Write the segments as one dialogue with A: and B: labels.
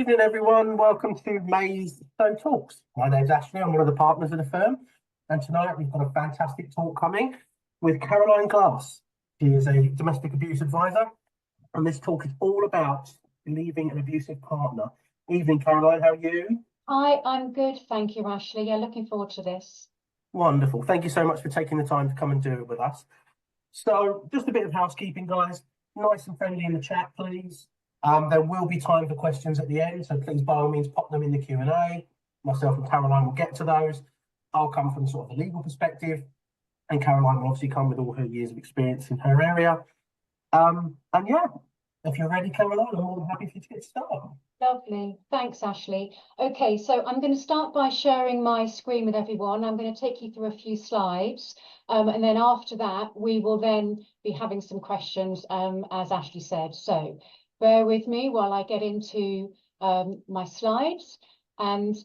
A: evening, everyone. Welcome to May's Stowe Talks. My name's Ashley. I'm one of the partners of the firm. And tonight we've got a fantastic talk coming with Caroline Glass. She is a domestic abuse advisor. And this talk is all about leaving an abusive partner. Evening, Caroline. How are you?
B: Hi, I'm good. Thank you, Ashley. Yeah, looking forward to this.
A: Wonderful. Thank you so much for taking the time to come and do it with us. So just a bit of housekeeping, guys. Nice and friendly in the chat, please. There will be time for questions at the end, so please, by all means, pop them in the Q&A. Myself and Caroline will get to those. I'll come from sort of a legal perspective, and Caroline will obviously come with all her years of experience in her area. And yeah, if you're ready, Caroline, I'm more than happy for you to get started.
B: Lovely. Thanks, Ashley. Okay, so I'm going to start by sharing my screen with everyone. I'm going to take you through a few slides, and then after that, we will then be having some questions, as Ashley said. So bear with me while I get into my slides, and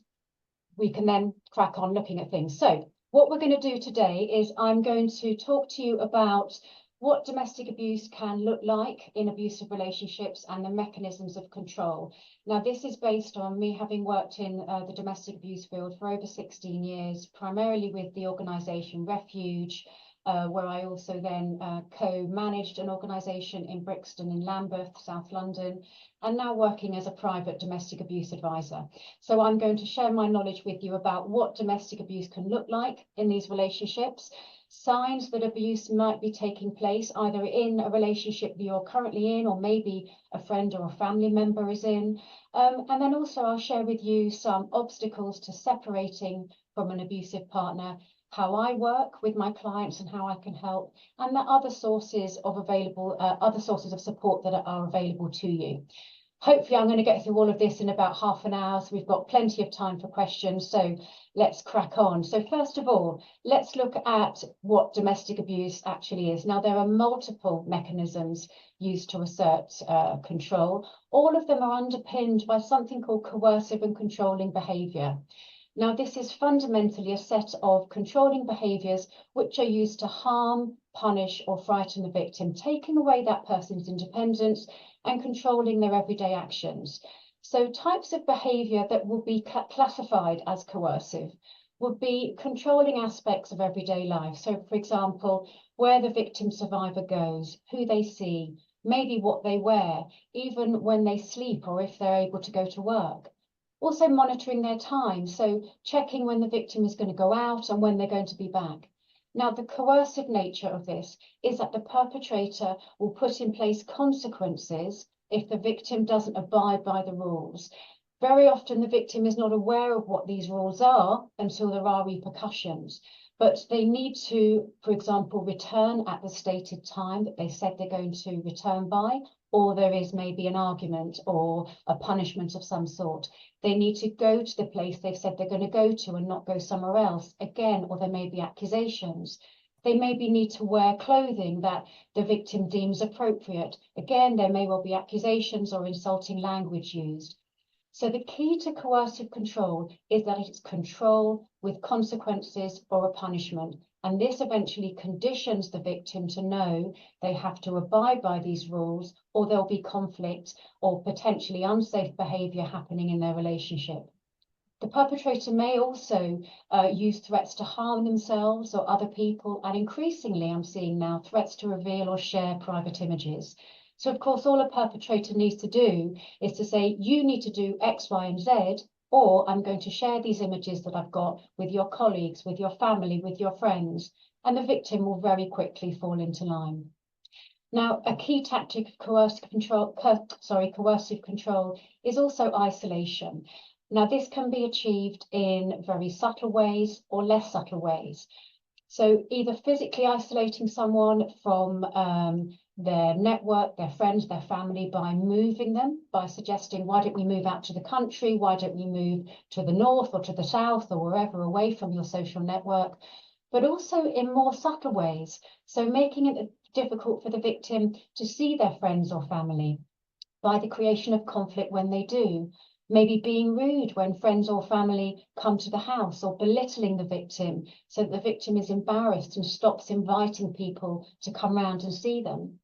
B: we can then crack on looking at things. So what we're going to do today is I'm going to talk to you about what domestic abuse can look like in abusive relationships and the mechanisms of control. Now, this is based on me having worked in the domestic abuse field for over 16 years, primarily with the organisation Refuge, where I also then co-managed an organisation in Brixton in Lambeth, South London, and now working as a private domestic abuse advisor. So I'm going to share my knowledge with you about what domestic abuse can look like in these relationships, signs that abuse might be taking place either in a relationship that you're currently in, or maybe a friend or a family member is in. And then also I'll share with you some obstacles to separating from an abusive partner, how I work with my clients and how I can help, and the other sources of support that are available to you. Hopefully I'm going to get through all of this in about half an hour, so we've got plenty of time for questions, so let's crack on. So first of all, let's look at what domestic abuse actually is. Now, there are multiple mechanisms used to assert control. All of them are underpinned by something called coercive and controlling behaviour. Now, this is fundamentally a set of controlling behaviours which are used to harm, punish or frighten the victim, taking away that person's independence and controlling their everyday actions. So types of behaviour that will be classified as coercive would be controlling aspects of everyday life. So, for example, where the victim survivor goes, who they see, maybe what they wear, even when they sleep or if they're able to go to work. Also monitoring their time, so checking when the victim is going to go out and when they're going to be back. Now, the coercive nature of this is that the perpetrator will put in place consequences if the victim doesn't abide by the rules. Very often the victim is not aware of what these rules are until there are repercussions, but they need to, for example, return at the stated time that they said they're going to return by, or there is maybe an argument or a punishment of some sort. They need to go to the place they've said they're going to go to and not go somewhere else, again, or there may be accusations. They maybe need to wear clothing that the victim deems appropriate. Again, there may well be accusations or insulting language used. So the key to coercive control is that it's control with consequences or a punishment. And this eventually conditions the victim to know they have to abide by these rules, or there'll be conflict or potentially unsafe behaviour happening in their relationship. The perpetrator may also use threats to harm themselves or other people, and increasingly I'm seeing now threats to reveal or share private images. So of course all a perpetrator needs to do is to say, you need to do X, Y and Z, or I'm going to share these images that I've got with your colleagues, with your family, with your friends, and the victim will very quickly fall into line. Now, a key tactic of coercive control is also isolation. Now, this can be achieved in very subtle ways or less subtle ways. So either physically isolating someone from their network, their friends, their family, by moving them, by suggesting, why don't we move out to the country? Why don't we move to the north or to the south or wherever away from your social network? But also in more subtle ways. So making it difficult for the victim to see their friends or family by the creation of conflict when they do. Maybe being rude when friends or family come to the house, or belittling the victim so that the victim is embarrassed and stops inviting people to come round and see them.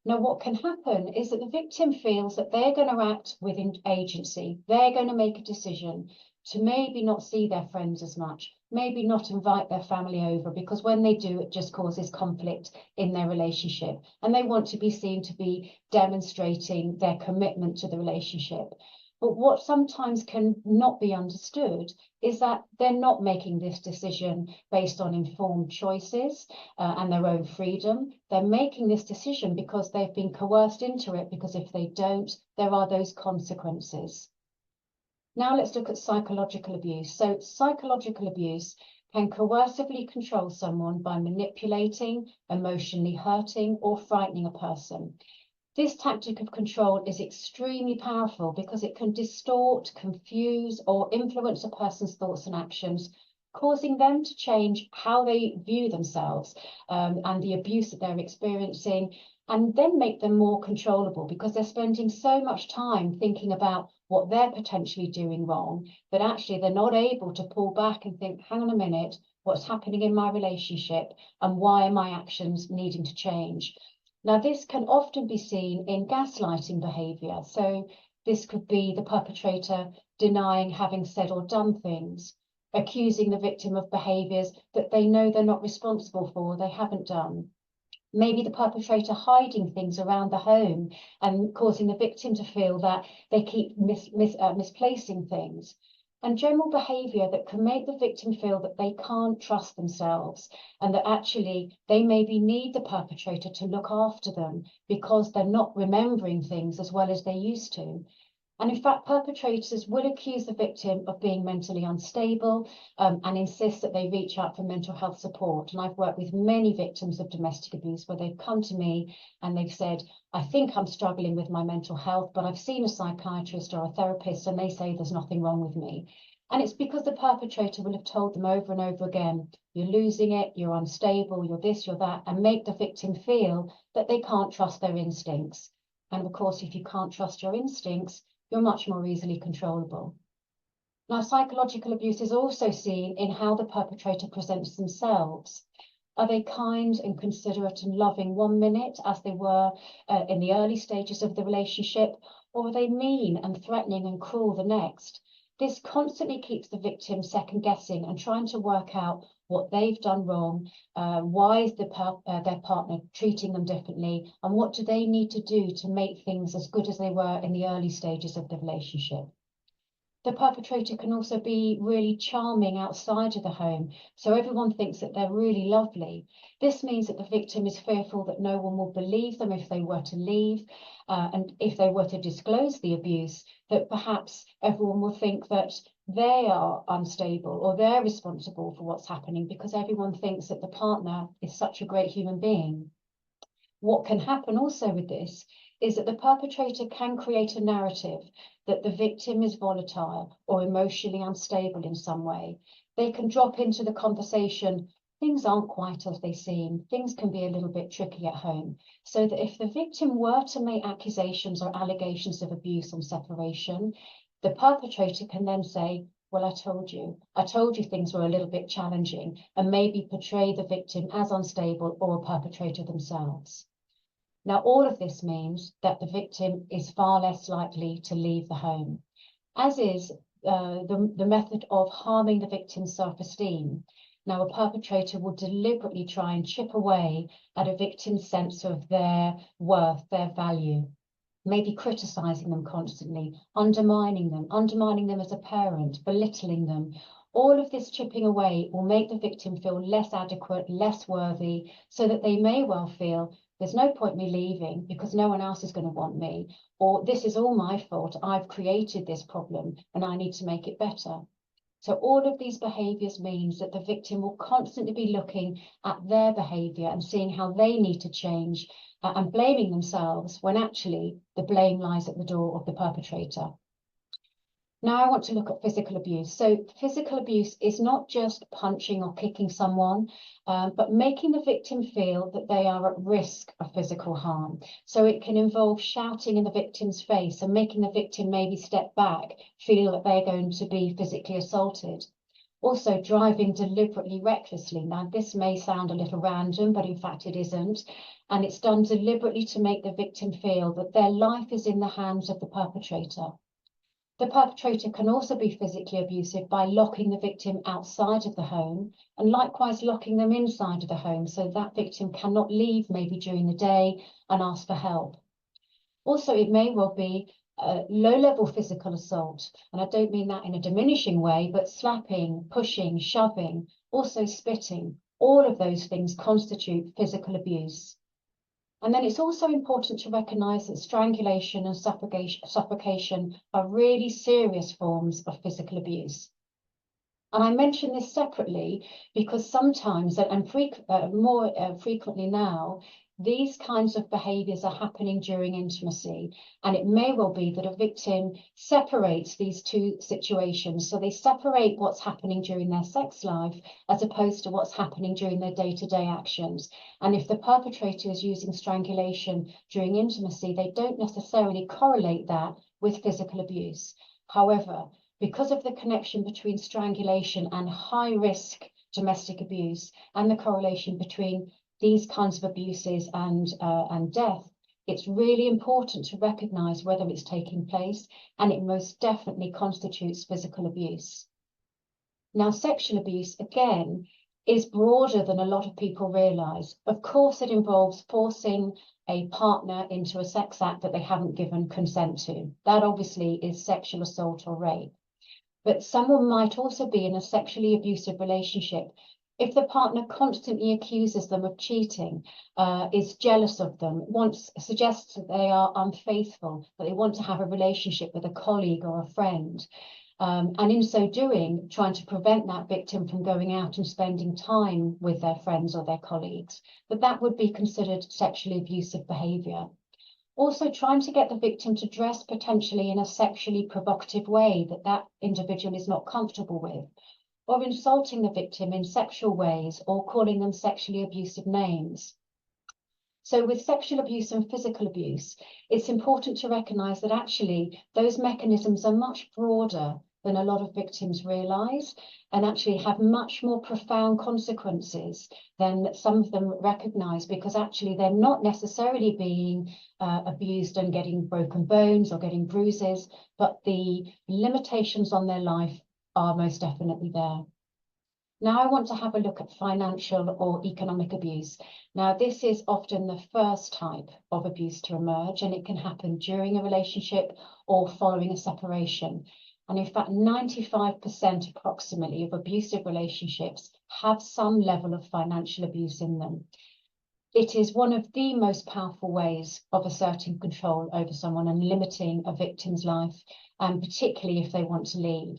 B: Now, what can happen is that the victim feels that they're going to act with agency. They're going to make a decision to maybe not see their friends as much, maybe not invite their family over, because when they do, it just causes conflict in their relationship. And they want to be seen to be demonstrating their commitment to the relationship. But what sometimes can not be understood is that they're not making this decision based on informed choices and their own freedom. They're making this decision because they've been coerced into it, because if they don't, there are those consequences. Now let's look at psychological abuse. So psychological abuse can coercively control someone by manipulating, emotionally hurting, or frightening a person. This tactic of control is extremely powerful because it can distort, confuse, or influence a person's thoughts and actions, causing them to change how they view themselves and the abuse that they're experiencing, and then make them more controllable because they're spending so much time thinking about what they're potentially doing wrong that actually they're not able to pull back and think, hang on a minute, what's happening in my relationship and why are my actions needing to change? Now, this can often be seen in gaslighting behaviour. So this could be the perpetrator denying having said or done things, accusing the victim of behaviours that they know they're not responsible for, they haven't done. Maybe the perpetrator hiding things around the home and causing the victim to feel that they keep misplacing things. And general behaviour that can make the victim feel that they can't trust themselves and that actually they maybe need the perpetrator to look after them because they're not remembering things as well as they used to. And in fact, perpetrators will accuse the victim of being mentally unstable and insist that they reach out for mental health support. And I've worked with many victims of domestic abuse where they've come to me and they've said, I think I'm struggling with my mental health, but I've seen a psychiatrist or a therapist and they say there's nothing wrong with me. And it's because the perpetrator will have told them over and over again, you're losing it, you're unstable, you're this, you're that, and make the victim feel that they can't trust their instincts. And of course, if you can't trust your instincts, you're much more easily controllable. Now, psychological abuse is also seen in how the perpetrator presents themselves. Are they kind and considerate and loving one minute, as they were in the early stages of the relationship, or are they mean and threatening and cruel the next? This constantly keeps the victim second guessing and trying to work out what they've done wrong, why is their partner treating them differently, and what do they need to do to make things as good as they were in the early stages of the relationship. The perpetrator can also be really charming outside of the home, so everyone thinks that they're really lovely. This means that the victim is fearful that no one will believe them if they were to leave, and if they were to disclose the abuse, that perhaps everyone will think that they are unstable or they're responsible for what's happening because everyone thinks that the partner is such a great human being. What can happen also with this is that the perpetrator can create a narrative that the victim is volatile or emotionally unstable in some way. They can drop into the conversation, things aren't quite as they seem, things can be a little bit tricky at home. So that if the victim were to make accusations or allegations of abuse on separation, the perpetrator can then say, well, I told you things were a little bit challenging, and maybe portray the victim as unstable or a perpetrator themselves. Now, all of this means that the victim is far less likely to leave the home, as is the method of harming the victim's self-esteem. Now, a perpetrator will deliberately try and chip away at a victim's sense of their worth, their value, maybe criticising them constantly, undermining them as a parent, belittling them. All of this chipping away will make the victim feel less adequate, less worthy, so that they may well feel there's no point me leaving because no one else is going to want me, or this is all my fault, I've created this problem and I need to make it better. So all of these behaviours means that the victim will constantly be looking at their behaviour and seeing how they need to change and blaming themselves when actually the blame lies at the door of the perpetrator. Now I want to look at physical abuse. So physical abuse is not just punching or kicking someone, but making the victim feel that they are at risk of physical harm. So it can involve shouting in the victim's face and making the victim maybe step back, feeling that they're going to be physically assaulted. Also, driving deliberately recklessly. Now, this may sound a little random, but in fact it isn't. And it's done deliberately to make the victim feel that their life is in the hands of the perpetrator. The perpetrator can also be physically abusive by locking the victim outside of the home and likewise locking them inside of the home so that victim cannot leave maybe during the day and ask for help. Also, it may well be low-level physical assault, and I don't mean that in a diminishing way, but slapping, pushing, shoving, also spitting, all of those things constitute physical abuse. And then it's also important to recognise that strangulation and suffocation are really serious forms of physical abuse. And I mention this separately because sometimes, and more frequently now, these kinds of behaviours are happening during intimacy, and it may well be that a victim separates these two situations. So they separate what's happening during their sex life as opposed to what's happening during their day-to-day actions. And if the perpetrator is using strangulation during intimacy, they don't necessarily correlate that with physical abuse. However, because of the connection between strangulation and high-risk domestic abuse and the correlation between these kinds of abuses and death, it's really important to recognise whether it's taking place, and it most definitely constitutes physical abuse. Now, sexual abuse, again, is broader than a lot of people realise. Of course, it involves forcing a partner into a sex act that they haven't given consent to. That obviously is sexual assault or rape. But someone might also be in a sexually abusive relationship if the partner constantly accuses them of cheating, is jealous of them, suggests that they are unfaithful, that they want to have a relationship with a colleague or a friend, and in so doing, trying to prevent that victim from going out and spending time with their friends or their colleagues, that would be considered sexually abusive behaviour. Also, trying to get the victim to dress potentially in a sexually provocative way that individual is not comfortable with, or insulting the victim in sexual ways, or calling them sexually abusive names. So with sexual abuse and physical abuse, it's important to recognise that actually those mechanisms are much broader than a lot of victims realise, and actually have much more profound consequences than some of them recognise, because actually they're not necessarily being abused and getting broken bones or getting bruises, but the limitations on their life are most definitely there. Now I want to have a look at financial or economic abuse. Now this is often the first type of abuse to emerge, and it can happen during a relationship or following a separation. And in fact, 95% approximately of abusive relationships have some level of financial abuse in them. It is one of the most powerful ways of asserting control over someone and limiting a victim's life, and particularly if they want to leave.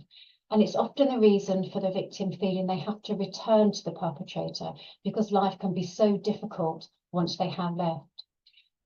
B: And it's often the reason for the victim feeling they have to return to the perpetrator because life can be so difficult once they have left.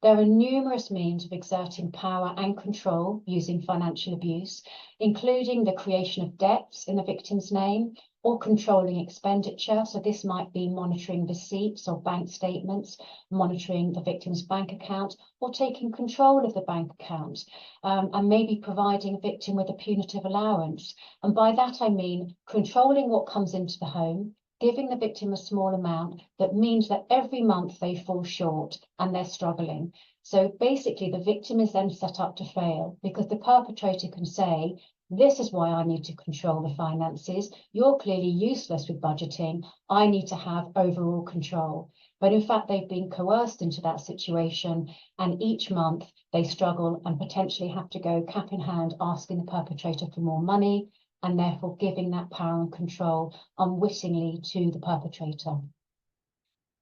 B: There are numerous means of exerting power and control using financial abuse, including the creation of debts in the victim's name or controlling expenditure. So this might be monitoring receipts or bank statements, monitoring the victim's bank account, or taking control of the bank account, and maybe providing a victim with a punitive allowance. And by that I mean controlling what comes into the home, giving the victim a small amount that means that every month they fall short and they're struggling. So basically the victim is then set up to fail because the perpetrator can say, this is why I need to control the finances. You're clearly useless with budgeting. I need to have overall control. But in fact, they've been coerced into that situation, and each month they struggle and potentially have to go cap in hand asking the perpetrator for more money, and therefore giving that power and control unwittingly to the perpetrator.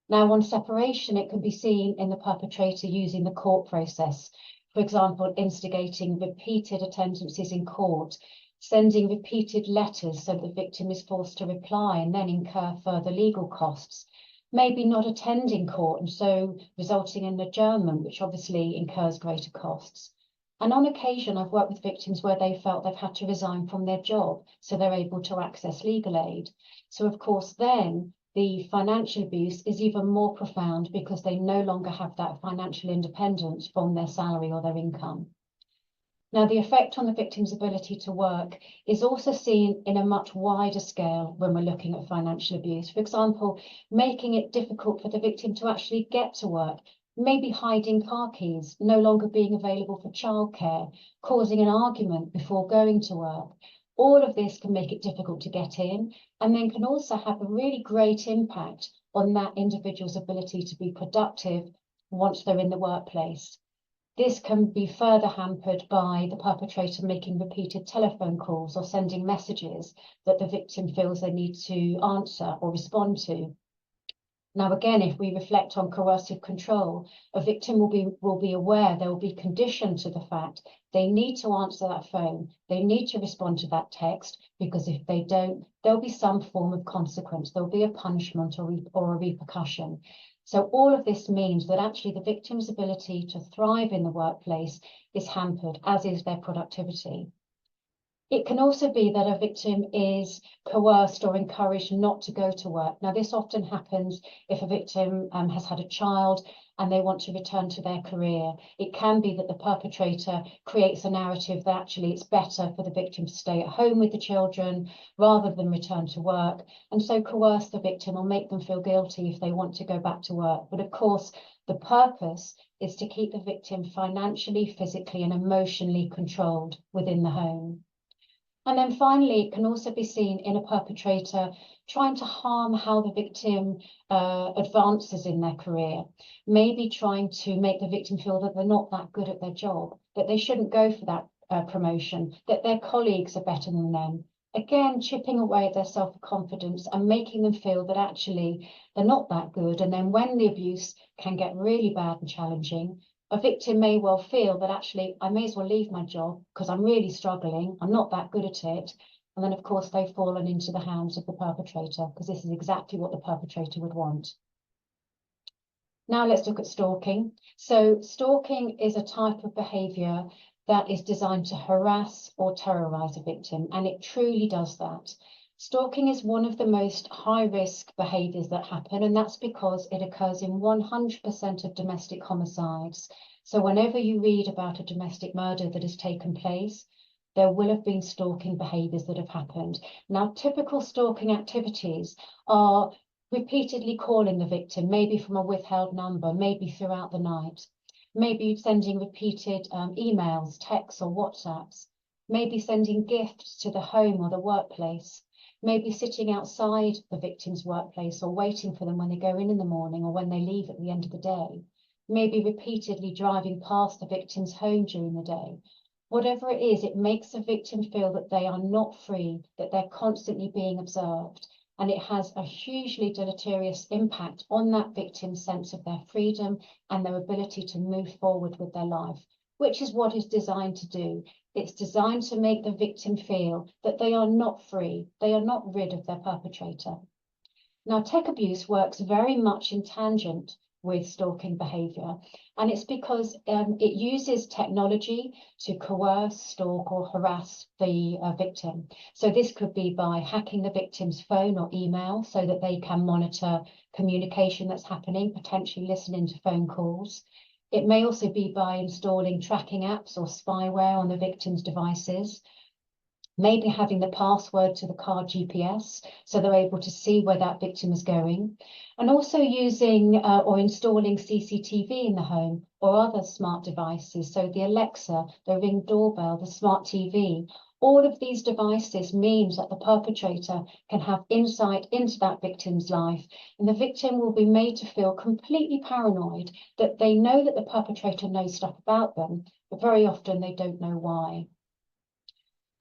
B: Now, on separation, it can be seen in the perpetrator using the court process. For example, instigating repeated attendances in court, sending repeated letters so the victim is forced to reply and then incur further legal costs. Maybe not attending court and so resulting in adjournment, which obviously incurs greater costs. And on occasion, I've worked with victims where they felt they've had to resign from their job so they're able to access legal aid. So of course, then the financial abuse is even more profound because they no longer have that financial independence from their salary or their income. Now, the effect on the victim's ability to work is also seen in a much wider scale when we're looking at financial abuse. For example, making it difficult for the victim to actually get to work, maybe hiding car keys, no longer being available for childcare, causing an argument before going to work. All of this can make it difficult to get in, and then can also have a really great impact on that individual's ability to be productive once they're in the workplace. This can be further hampered by the perpetrator making repeated telephone calls or sending messages that the victim feels they need to answer or respond to. Now, again, if we reflect on coercive control, a victim will be aware, they will be conditioned to the fact they need to answer that phone, they need to respond to that text, because if they don't, there'll be some form of consequence, there'll be a punishment or a repercussion. So all of this means that actually the victim's ability to thrive in the workplace is hampered, as is their productivity. It can also be that a victim is coerced or encouraged not to go to work. Now, this often happens if a victim has had a child and they want to return to their career. It can be that the perpetrator creates a narrative that actually it's better for the victim to stay at home with the children rather than return to work, and so coerce the victim or make them feel guilty if they want to go back to work. But of course, the purpose is to keep the victim financially, physically, and emotionally controlled within the home. And then finally, it can also be seen in a perpetrator trying to harm how the victim advances in their career, maybe trying to make the victim feel that they're not that good at their job, that they shouldn't go for that promotion, that their colleagues are better than them. Again, chipping away at their self-confidence and making them feel that actually they're not that good. And then when the abuse can get really bad and challenging, a victim may well feel that actually I may as well leave my job because I'm really struggling, I'm not that good at it. And then, of course, they've fallen into the hands of the perpetrator, because this is exactly what the perpetrator would want. Now let's look at stalking. So stalking is a type of behaviour that is designed to harass or terrorise a victim, and it truly does that. Stalking is one of the most high-risk behaviours that happen, and that's because it occurs in 100% of domestic homicides. So whenever you read about a domestic murder that has taken place, there will have been stalking behaviours that have happened. Now, typical stalking activities are repeatedly calling the victim, maybe from a withheld number, maybe throughout the night, maybe sending repeated emails, texts or WhatsApps, maybe sending gifts to the home or the workplace, maybe sitting outside the victim's workplace or waiting for them when they go in the morning or when they leave at the end of the day, maybe repeatedly driving past the victim's home during the day. Whatever it is, it makes the victim feel that they are not free, that they're constantly being observed, and it has a hugely deleterious impact on that victim's sense of their freedom and their ability to move forward with their life, which is what it's designed to do. It's designed to make the victim feel that they are not free, they are not rid of their perpetrator. Now, tech abuse works very much in tangent with stalking behaviour, and it's because it uses technology to coerce, stalk or harass the victim. So this could be by hacking the victim's phone or email so that they can monitor communication that's happening, potentially listening to phone calls. It may also be by installing tracking apps or spyware on the victim's devices, maybe having the password to the car GPS so they're able to see where that victim is going, and also using or installing CCTV in the home or other smart devices. So the Alexa, the Ring doorbell, the smart TV, all of these devices means that the perpetrator can have insight into that victim's life, and the victim will be made to feel completely paranoid that they know that the perpetrator knows stuff about them, but very often they don't know why.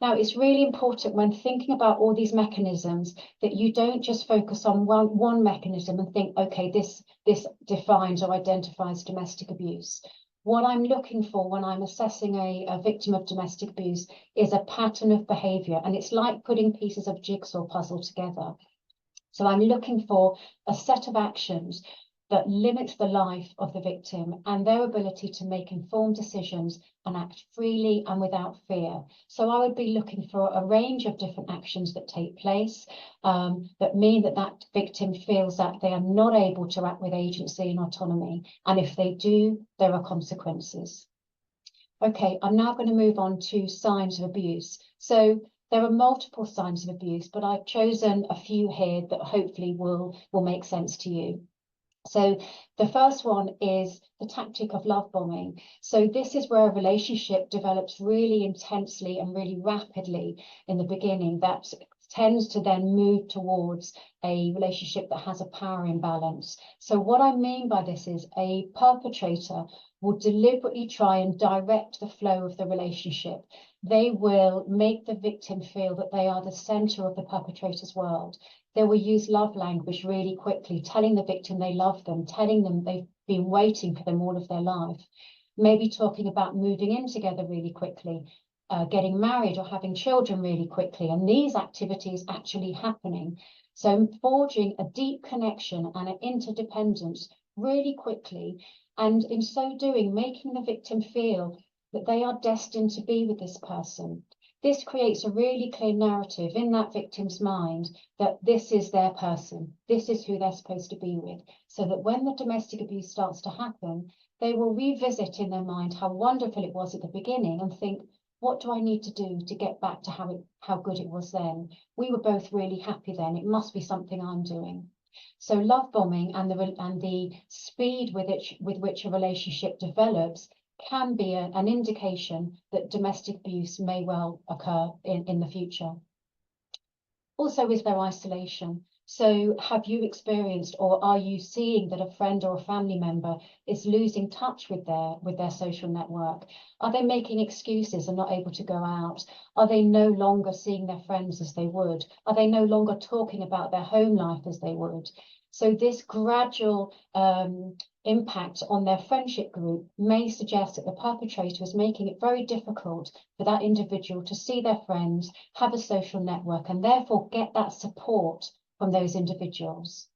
B: Now, it's really important when thinking about all these mechanisms that you don't just focus on one mechanism and think, okay, this defines or identifies domestic abuse. What I'm looking for when I'm assessing a victim of domestic abuse is a pattern of behaviour, and it's like putting pieces of jigsaw puzzle together. So I'm looking for a set of actions that limits the life of the victim and their ability to make informed decisions and act freely and without fear. So I would be looking for a range of different actions that take place that mean that that victim feels that they are not able to act with agency and autonomy. And if they do, there are consequences. Okay, I'm now going to move on to signs of abuse. So there are multiple signs of abuse, but I've chosen a few here that hopefully will make sense to you. So the first one is the tactic of love bombing. So this is where a relationship develops really intensely and really rapidly in the beginning, that tends to then move towards a relationship that has a power imbalance. So what I mean by this is a perpetrator will deliberately try and direct the flow of the relationship. They will make the victim feel that they are the center of the perpetrator's world. They will use love language really quickly, telling the victim they love them, telling them they've been waiting for them all of their life, maybe talking about moving in together really quickly, getting married or having children really quickly, and these activities actually happening. So forging a deep connection and an interdependence really quickly, and in so doing, making the victim feel that they are destined to be with this person. This creates a really clear narrative in that victim's mind that this is their person, this is who they're supposed to be with, so that when the domestic abuse starts to happen, they will revisit in their mind how wonderful it was at the beginning and think, what do I need to do to get back to how good it was then? We were both really happy then. It must be something I'm doing. So love bombing and the speed with which a relationship develops can be an indication that domestic abuse may well occur in the future. Also, is there isolation? So have you experienced, or are you seeing that a friend or a family member is losing touch with their social network? Are they making excuses and not able to go out? Are they no longer seeing their friends as they would? Are they no longer talking about their home life as they would? So this gradual impact on their friendship group may suggest that the perpetrator is making it very difficult for that individual to see their friends, have a social network, and therefore get that support from those individuals.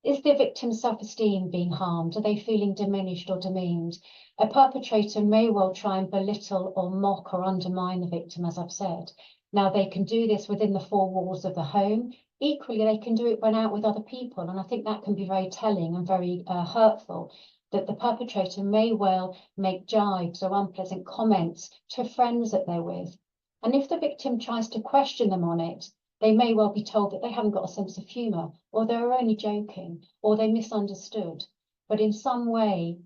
B: Is the victim's self-esteem being harmed? Are they feeling diminished or demeaned? A perpetrator may well try and belittle or mock or undermine the victim, as I've said. Now, they can do this within the four walls of the home. Equally, they can do it when out with other people. And I think that can be very telling and very hurtful, that the perpetrator may well make jibes or unpleasant comments to friends that they're with. And if the victim tries to question them on it, they may well be told that they haven't got a sense of humour, or they're only joking, or they misunderstood. But in some way,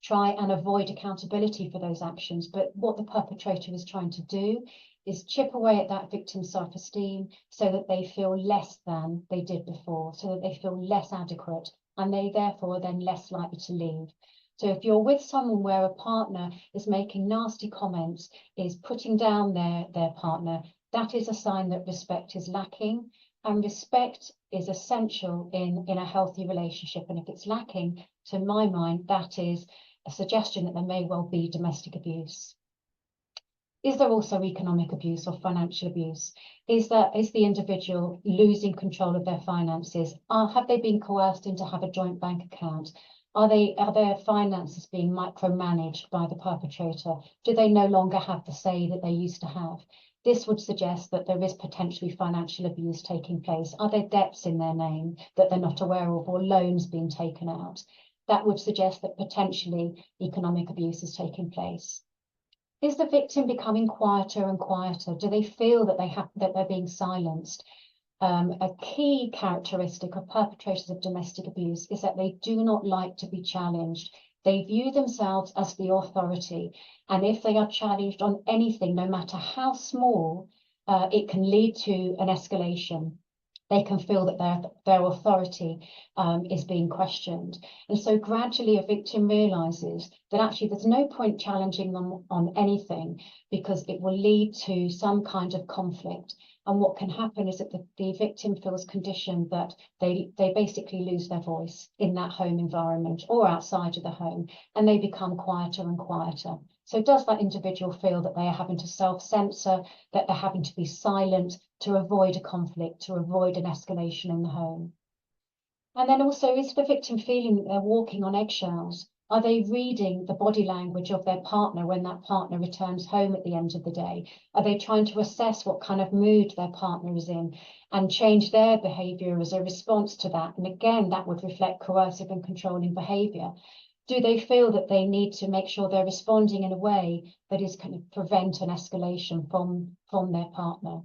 B: try and avoid accountability for those actions. But what the perpetrator is trying to do is chip away at that victim's self-esteem so that they feel less than they did before, so that they feel less adequate, and they therefore are then less likely to leave. So if you're with someone where a partner is making nasty comments, is putting down their partner, that is a sign that respect is lacking, and respect is essential in a healthy relationship. And if it's lacking, to my mind, that is a suggestion that there may well be domestic abuse. Is there also economic abuse or financial abuse? Is the individual losing control of their finances? Have they been coerced into have a joint bank account? Are their finances being micromanaged by the perpetrator? Do they no longer have the say that they used to have? This would suggest that there is potentially financial abuse taking place. Are there debts in their name that they're not aware of, or loans being taken out? That would suggest that potentially economic abuse is taking place. Is the victim becoming quieter and quieter? Do they feel that they're being silenced? A key characteristic of perpetrators of domestic abuse is that they do not like to be challenged. They view themselves as the authority, and if they are challenged on anything, no matter how small, it can lead to an escalation. They can feel that their authority is being questioned. And so gradually a victim realizes that actually there's no point challenging them on anything, because it will lead to some kind of conflict. And what can happen is that the victim feels conditioned that they basically lose their voice in that home environment or outside of the home, and they become quieter and quieter. So does that individual feel that they are having to self-censor, that they're having to be silent to avoid a conflict, to avoid an escalation in the home? And then also, is the victim feeling that they're walking on eggshells? Are they reading the body language of their partner when that partner returns home at the end of the day? Are they trying to assess what kind of mood their partner is in and change their behaviour as a response to that? And again, that would reflect coercive and controlling behaviour. Do they feel that they need to make sure they're responding in a way that is going to prevent an escalation from their partner?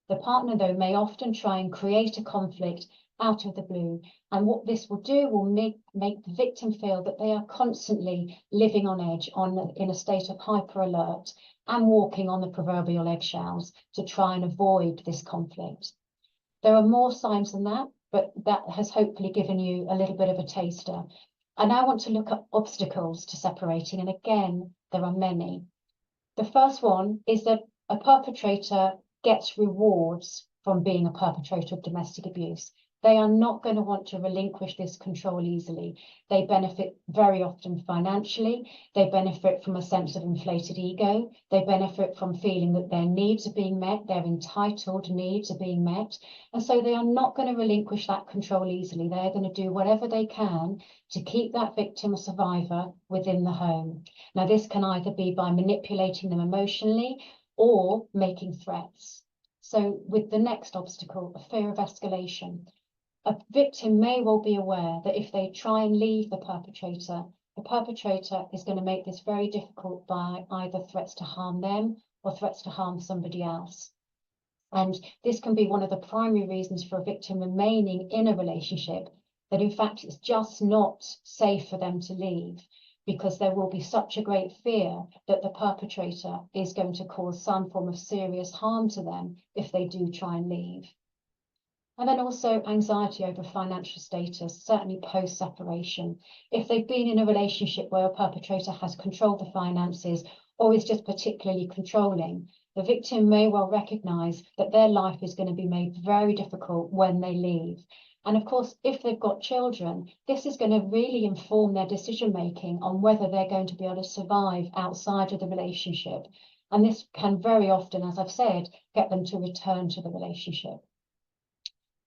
B: The partner, though, may often try and create a conflict out of the blue. And what this will do will make the victim feel that they are constantly living on edge, in a state of hyper alert, and walking on the proverbial eggshells to try and avoid this conflict. There are more signs than that, but that has hopefully given you a little bit of a taster. I now want to look at obstacles to separating, and again, there are many. The first one is that a perpetrator gets rewards from being a perpetrator of domestic abuse. They are not going to want to relinquish this control easily. They benefit very often financially. They benefit from a sense of inflated ego. They benefit from feeling that their needs are being met, their entitled needs are being met. And so they are not going to relinquish that control easily. They're going to do whatever they can to keep that victim or survivor within the home. Now, this can either be by manipulating them emotionally or making threats. So with the next obstacle, a fear of escalation. A victim may well be aware that if they try and leave the perpetrator is going to make this very difficult by either threats to harm them or threats to harm somebody else. And this can be one of the primary reasons for a victim remaining in a relationship, that in fact it's just not safe for them to leave, because there will be such a great fear that the perpetrator is going to cause some form of serious harm to them if they do try and leave. And then also anxiety over financial status, certainly post-separation. If they've been in a relationship where a perpetrator has controlled the finances or is just particularly controlling, the victim may well recognise that their life is going to be made very difficult when they leave. And of course, if they've got children, this is going to really inform their decision-making on whether they're going to be able to survive outside of the relationship. And this can very often, as I've said, get them to return to the relationship.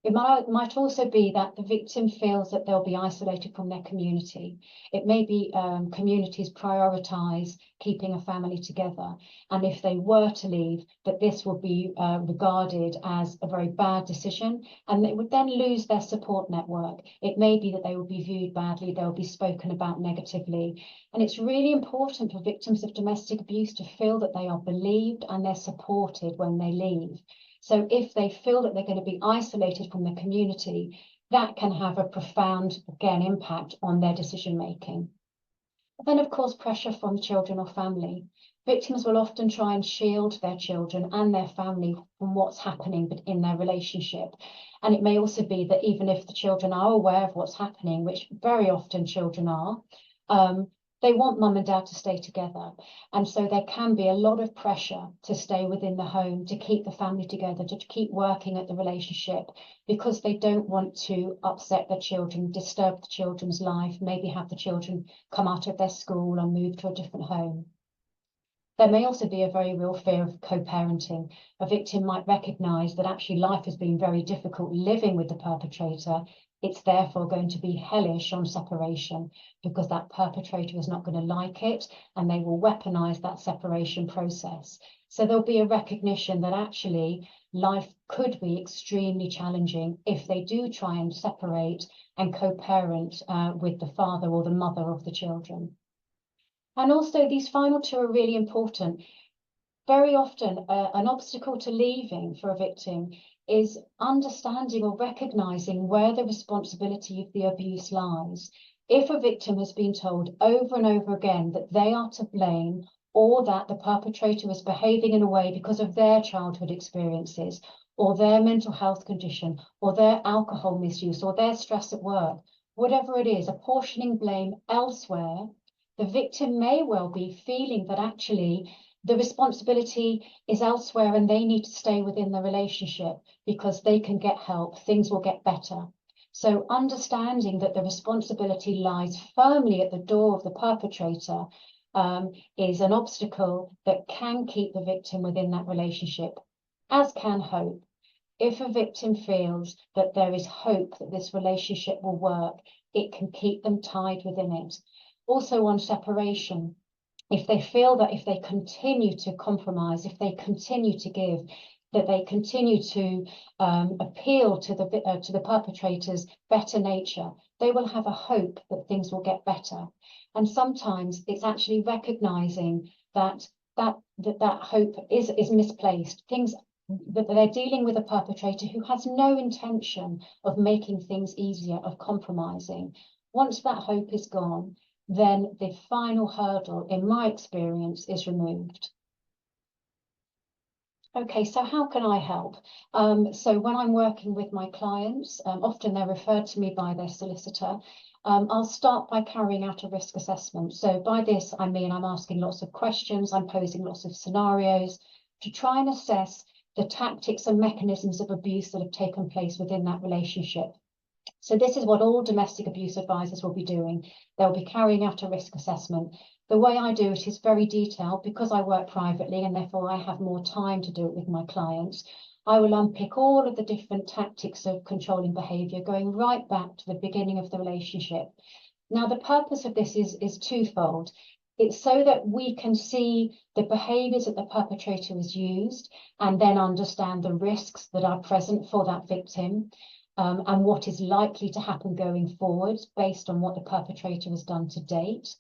B: It might also be that the victim feels that they'll be isolated from their community. It may be communities prioritise keeping a family together. And if they were to leave, that this would be regarded as a very bad decision, and they would then lose their support network. It may be that they will be viewed badly, they'll be spoken about negatively. And it's really important for victims of domestic abuse to feel that they are believed and they're supported when they leave. So if they feel that they're going to be isolated from the community, that can have a profound, again, impact on their decision making. Then, of course, pressure from children or family. Victims will often try and shield their children and their family from what's happening in their relationship. And it may also be that even if the children are aware of what's happening, which very often children are, they want mum and dad to stay together. And so there can be a lot of pressure to stay within the home, to keep the family together, to keep working at the relationship, because they don't want to upset their children, disturb the children's life, maybe have the children come out of their school or move to a different home. There may also be a very real fear of co-parenting. A victim might recognise that actually life has been very difficult living with the perpetrator. It's therefore going to be hellish on separation, because that perpetrator is not going to like it and they will weaponise that separation process. So there'll be a recognition that actually life could be extremely challenging if they do try and separate and co-parent with the father or the mother of the children. And also these final two are really important. Very often an obstacle to leaving for a victim is understanding or recognising where the responsibility of the abuse lies. If a victim has been told over and over again that they are to blame, or that the perpetrator is behaving in a way because of their childhood experiences, or their mental health condition, or their alcohol misuse, or their stress at work, whatever it is, apportioning blame elsewhere, the victim may well be feeling that actually the responsibility is elsewhere and they need to stay within the relationship because they can get help, things will get better. So understanding that the responsibility lies firmly at the door of the perpetrator is an obstacle that can keep the victim within that relationship, as can hope. If a victim feels that there is hope that this relationship will work, it can keep them tied within it. Also on separation, if they feel that if they continue to compromise, if they continue to give, that they continue to appeal to the perpetrator's better nature, they will have a hope that things will get better. And sometimes it's actually recognizing that hope is misplaced. That they're dealing with a perpetrator who has no intention of making things easier, of compromising. Once that hope is gone, then the final hurdle, in my experience, is removed. Okay, so how can I help? So when I'm working with my clients, often they're referred to me by their solicitor. I'll start by carrying out a risk assessment. So by this, I mean I'm asking lots of questions, I'm posing lots of scenarios to try and assess the tactics and mechanisms of abuse that have taken place within that relationship. So this is what all domestic abuse advisors will be doing. They'll be carrying out a risk assessment. The way I do it is very detailed because I work privately and therefore I have more time to do it with my clients. I will unpick all of the different tactics of controlling behaviour, going right back to the beginning of the relationship. Now, the purpose of this is twofold. It's so that we can see the behaviours that the perpetrator has used and then understand the risks that are present for that victim. And what is likely to happen going forward based on what the perpetrator has done to date,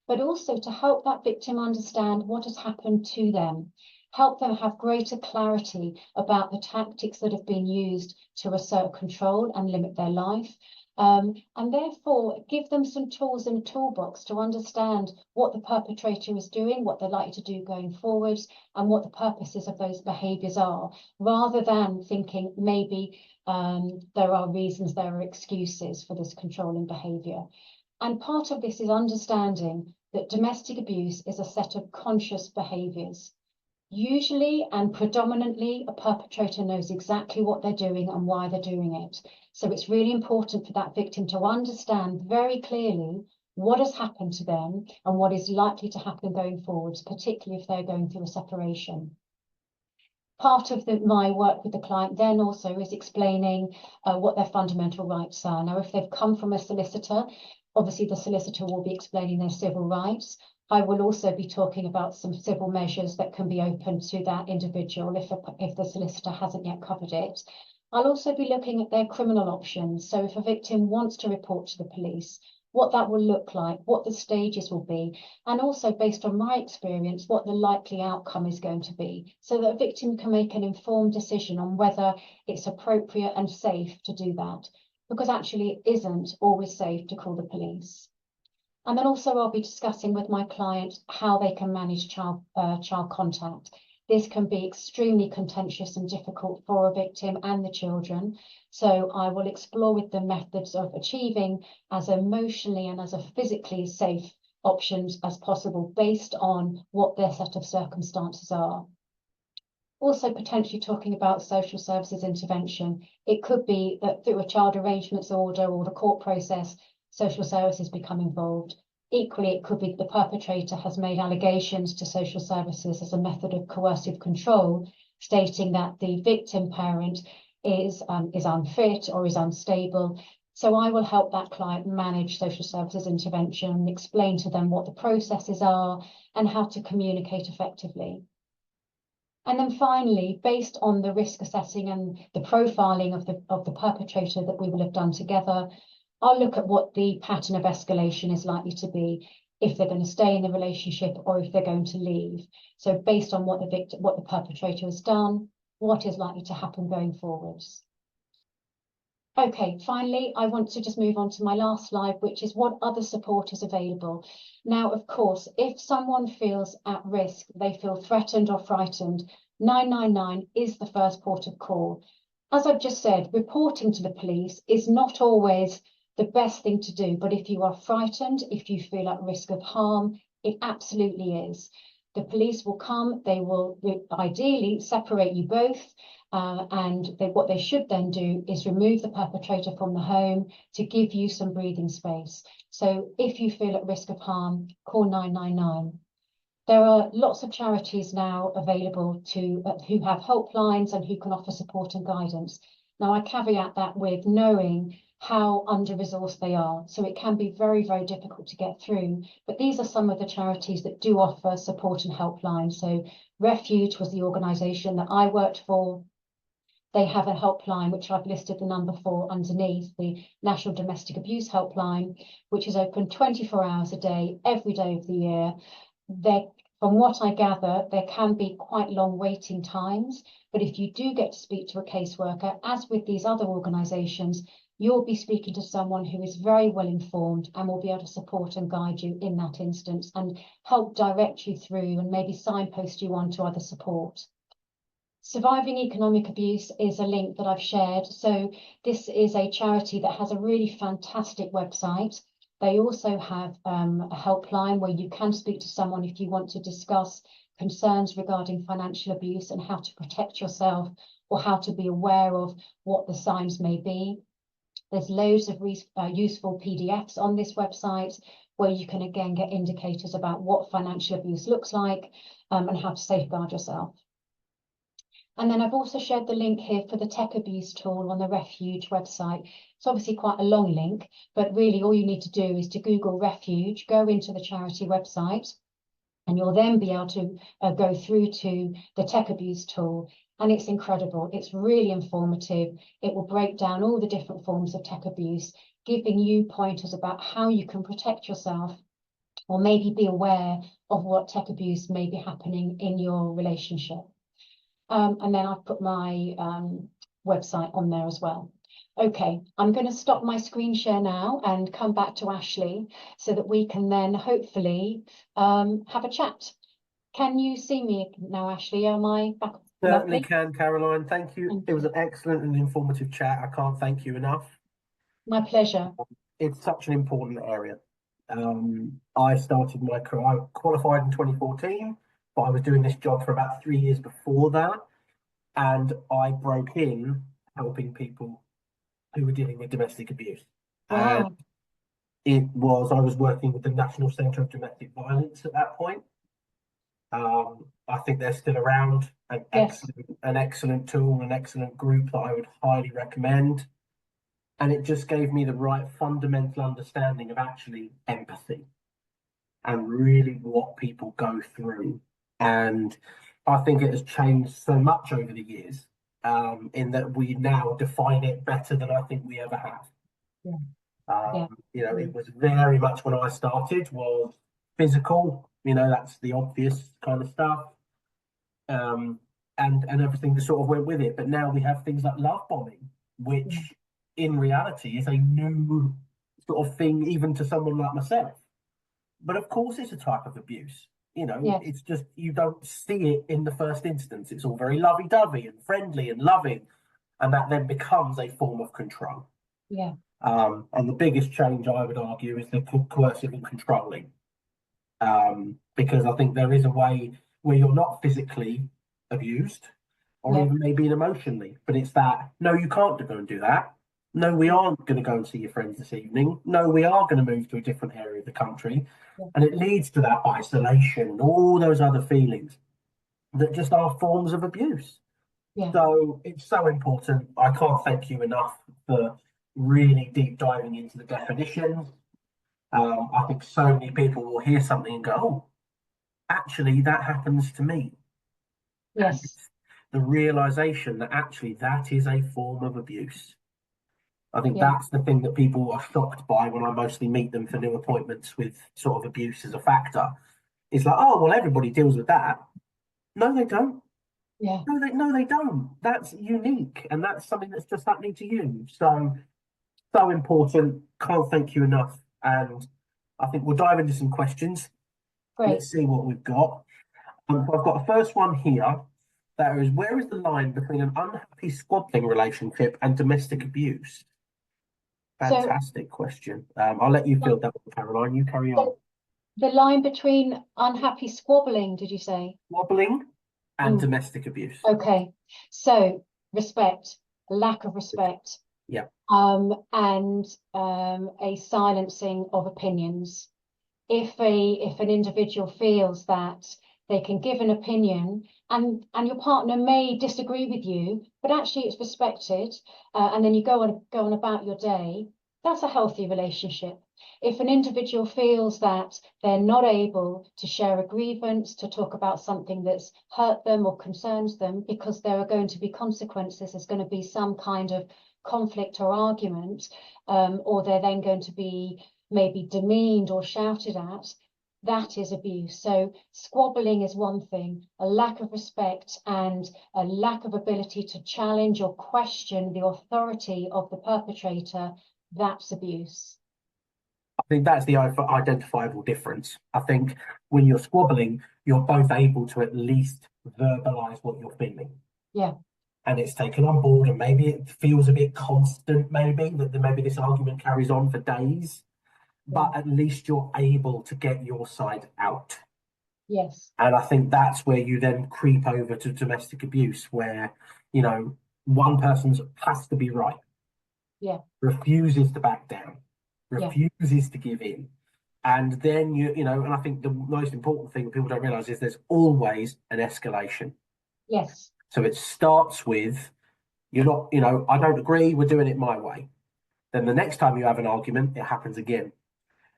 B: but also to help that victim understand what has happened to them, help them have greater clarity about the tactics that have been used to assert control and limit their life, and therefore give them some tools in a toolbox to understand what the perpetrator is doing, what they're likely to do going forwards, and what the purposes of those behaviours are, rather than thinking maybe there are reasons, there are excuses for this controlling behaviour. And part of this is understanding that domestic abuse is a set of conscious behaviours. Usually and predominantly, a perpetrator knows exactly what they're doing and why they're doing it. So it's really important for that victim to understand very clearly what has happened to them and what is likely to happen going forwards, particularly if they're going through a separation. Part of my work with the client then also is explaining what their fundamental rights are. Now, if they've come from a solicitor, obviously the solicitor will be explaining their civil rights. I will also be talking about some civil measures that can be open to that individual if the solicitor hasn't yet covered it. I'll also be looking at their criminal options. So if a victim wants to report to the police, what that will look like, what the stages will be, and also based on my experience, what the likely outcome is going to be, so that a victim can make an informed decision on whether it's appropriate and safe to do that, because actually it isn't always safe to call the police. And then also I'll be discussing with my client how they can manage child contact. This can be extremely contentious and difficult for a victim and the children. So I will explore with them methods of achieving as emotionally and as a physically safe options as possible based on what their set of circumstances are. Also potentially talking about social services intervention. It could be that through a child arrangements order or the court process, social services become involved. Equally, it could be that the perpetrator has made allegations to social services as a method of coercive control, stating that the victim parent is unfit or is unstable. So I will help that client manage social services intervention, explain to them what the processes are and how to communicate effectively. And then finally, based on the risk assessing and the profiling of the perpetrator that we will have done together, I'll look at what the pattern of escalation is likely to be, if they're going to stay in the relationship or if they're going to leave. So based on what the perpetrator has done, what is likely to happen going forwards. Okay, finally, I want to just move on to my last slide, which is what other support is available. Now, of course, if someone feels at risk, they feel threatened or frightened, 999 is the first port of call. As I've just said, reporting to the police is not always the best thing to do, but if you are frightened, if you feel at risk of harm, it absolutely is. The police will come, they will ideally separate you both, and what they should then do is remove the perpetrator from the home to give you some breathing space. So if you feel at risk of harm, call 999. There are lots of charities now available who have helplines and who can offer support and guidance. Now, I caveat that with knowing how under-resourced they are. So it can be very, very difficult to get through. But these are some of the charities that do offer support and helpline. So Refuge was the organisation that I worked for. They have a helpline, which I've listed the number for underneath, the National Domestic Abuse Helpline, which is open 24 hours a day, every day of the year. From what I gather, there can be quite long waiting times, but if you do get to speak to a caseworker, as with these other organisations, you'll be speaking to someone who is very well informed and will be able to support and guide you in that instance and help direct you through and maybe signpost you on to other support. Surviving Economic Abuse is a link that I've shared. So this is a charity that has a really fantastic website. They also have a helpline where you can speak to someone if you want to discuss concerns regarding financial abuse and how to protect yourself or how to be aware of what the signs may be. There's loads of useful PDFs on this website where you can again get indicators about what financial abuse looks like and how to safeguard yourself. And then I've also shared the link here for the tech abuse tool on the Refuge website. It's obviously quite a long link, but really all you need to do is to Google Refuge, go into the charity website, and you'll then be able to go through to the tech abuse tool. And it's incredible. It's really informative. It will break down all the different forms of tech abuse, giving you pointers about how you can protect yourself or maybe be aware of what tech abuse may be happening in your relationship. And then I've put my website on there as well. Okay, I'm going to stop my screen share now and come back to Ashley so that we can then hopefully have a chat. Can you see me now, Ashley? Am I back?
A: Certainly can, Caroline. Thank you. It was an excellent and informative chat. I can't thank you enough.
B: My pleasure.
A: It's such an important area. I started my career, I qualified in 2014, but I was doing this job for about 3 years before that. And I broke in helping people who were dealing with domestic abuse.
B: Wow.
A: And I was working with the National Centre of Domestic Violence at that point. I think they're still around, an excellent tool, an excellent group that I would highly recommend. And it just gave me the right fundamental understanding of actually empathy and really what people go through. And I think it has changed so much over the years, in that we now define it better than I think we ever have. It was very much when I started was physical, that's the obvious kind of stuff. And everything that sort of went with it. But now we have things like love bombing, which in reality is a new sort of thing, even to someone like myself. But of course, it's a type of abuse. It's just you don't see it in the first instance. It's all very lovey-dovey and friendly and loving, and that then becomes a form of control.
B: Yeah.
A: And the biggest change, I would argue, is the coercive and controlling. Because I think there is a way where you're not physically abused or even maybe emotionally, but it's that, no, you can't go and do that. No, we aren't going to go and see your friends this evening. No, we are going to move to a different area of the country. And it leads to that isolation and all those other feelings that just are forms of abuse. So it's so important. I can't thank you enough for really deep diving into the definitions. I think so many people will hear something and go, oh, actually, that happens to me.
B: Yes.
A: The realization that actually that is a form of abuse. I think that's the thing that people are shocked by when I mostly meet them for new appointments with sort of abuse as a factor. It's like, oh, well, everybody deals with that. No, they don't.
B: Yeah.
A: No, they don't. That's unique. And that's something that's just happening to you. So important. Can't thank you enough. And I think we'll dive into some questions.
B: Great.
A: Let's see what we've got. I've got a first one here. That is, where is the line between an unhappy squabbling relationship and domestic abuse? Fantastic question. I'll let you field that one, Caroline. You carry on.
B: The line between unhappy squabbling, did you say?
A: Squabbling and domestic abuse.
B: Okay. So respect, lack of respect.
A: Yeah.
B: And a silencing of opinions. If an individual feels that they can give an opinion, and your partner may disagree with you, but actually it's respected, and then you go on about your day. That's a healthy relationship. If an individual feels that they're not able to share a grievance, to talk about something that's hurt them or concerns them, because there are going to be consequences, there's going to be some kind of conflict or argument, or they're then going to be maybe demeaned or shouted at, that is abuse. So squabbling is one thing, a lack of respect and a lack of ability to challenge or question the authority of the perpetrator, that's abuse.
A: I think that's the identifiable difference. I think when you're squabbling, you're both able to at least verbalize what you're feeling.
B: Yeah.
A: And it's taken on board, and maybe it feels a bit constant, maybe that maybe this argument carries on for days, but at least you're able to get your side out.
B: Yes.
A: And I think that's where you then creep over to domestic abuse, where, you know, one person has to be right.
B: Yeah.
A: Refuses to back down,
B: Yeah.
A: refuses to give in. And then you know, and I think the most important thing people don't realize is there's always an escalation.
B: Yes.
A: So it starts with, you're not, you know, I don't agree, we're doing it my way. Then the next time you have an argument, it happens again.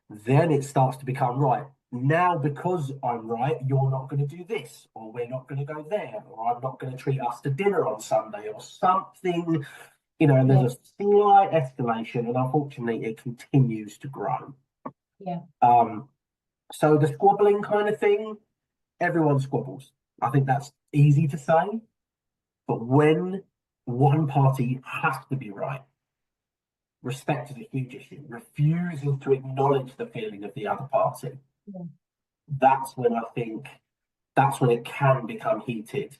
A: Then it starts to become, right, now because I'm right, you're not going to do this, or we're not going to go there, or I'm not going to treat us to dinner on Sunday, or something, you know, and there's a slight escalation, and unfortunately it continues to grow.
B: Yeah.
A: So the squabbling kind of thing, everyone squabbles. I think that's easy to say, but when one party has to be right, respect is a huge issue, refuses to acknowledge the feeling of the other party, that's when I think that's when it can become heated,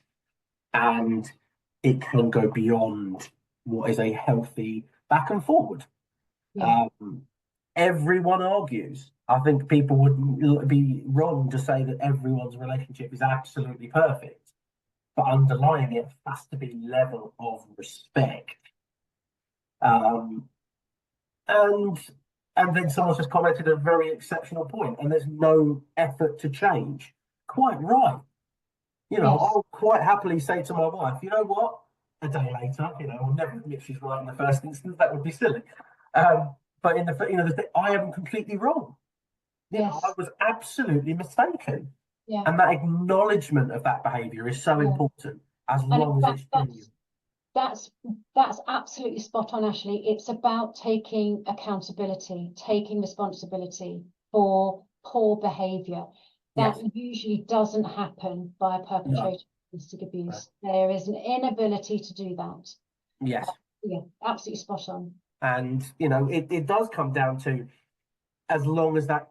A: and it can go beyond what is a healthy back and forward. Everyone argues. I think people would be wrong to say that everyone's relationship is absolutely perfect, but underlying it has to be level of respect. And then someone's just commented a very exceptional point, and there's no effort to change. Quite right. You know, I'll quite happily say to my wife, you know what? A day later, you know, I'll never admit she's right in the first instance. That would be silly. But in the, you know, I am completely wrong. You know, I was absolutely mistaken.
B: Yeah.
A: And that acknowledgement of that behaviour is so important, as long as it's genuine.
B: That's absolutely spot on, Ashley. It's about taking accountability, taking responsibility for poor behaviour. That usually doesn't happen by a perpetrator of domestic abuse. There is an inability to do that.
A: Yes.
B: Yeah, absolutely spot on.
A: And, you know, it does come down to, as long as that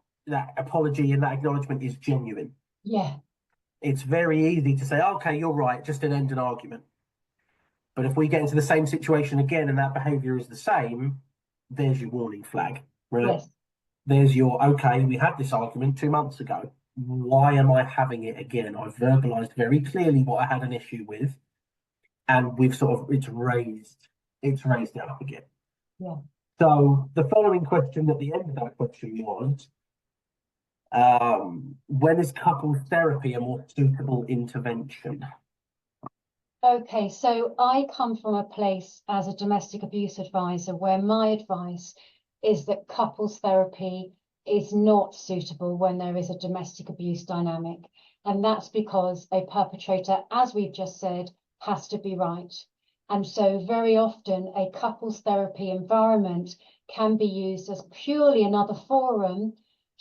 A: apology and that acknowledgement is genuine.
B: Yeah.
A: It's very easy to say, okay, you're right, just to end an argument. But if we get into the same situation again and that behaviour is the same, there's your warning flag, right?
B: Yes.
A: There's your, okay, we had this argument 2 months ago. Why am I having it again? I've verbalised very clearly what I had an issue with, and we've sort of, it's raised it up again.
B: Yeah.
A: So the following question at the end of that question was, when is couples therapy a more suitable intervention?
B: Okay, so I come from a place as a domestic abuse advisor where my advice is that couples therapy is not suitable when there is a domestic abuse dynamic. And that's because a perpetrator, as we've just said, has to be right. And so very often a couples therapy environment can be used as purely another forum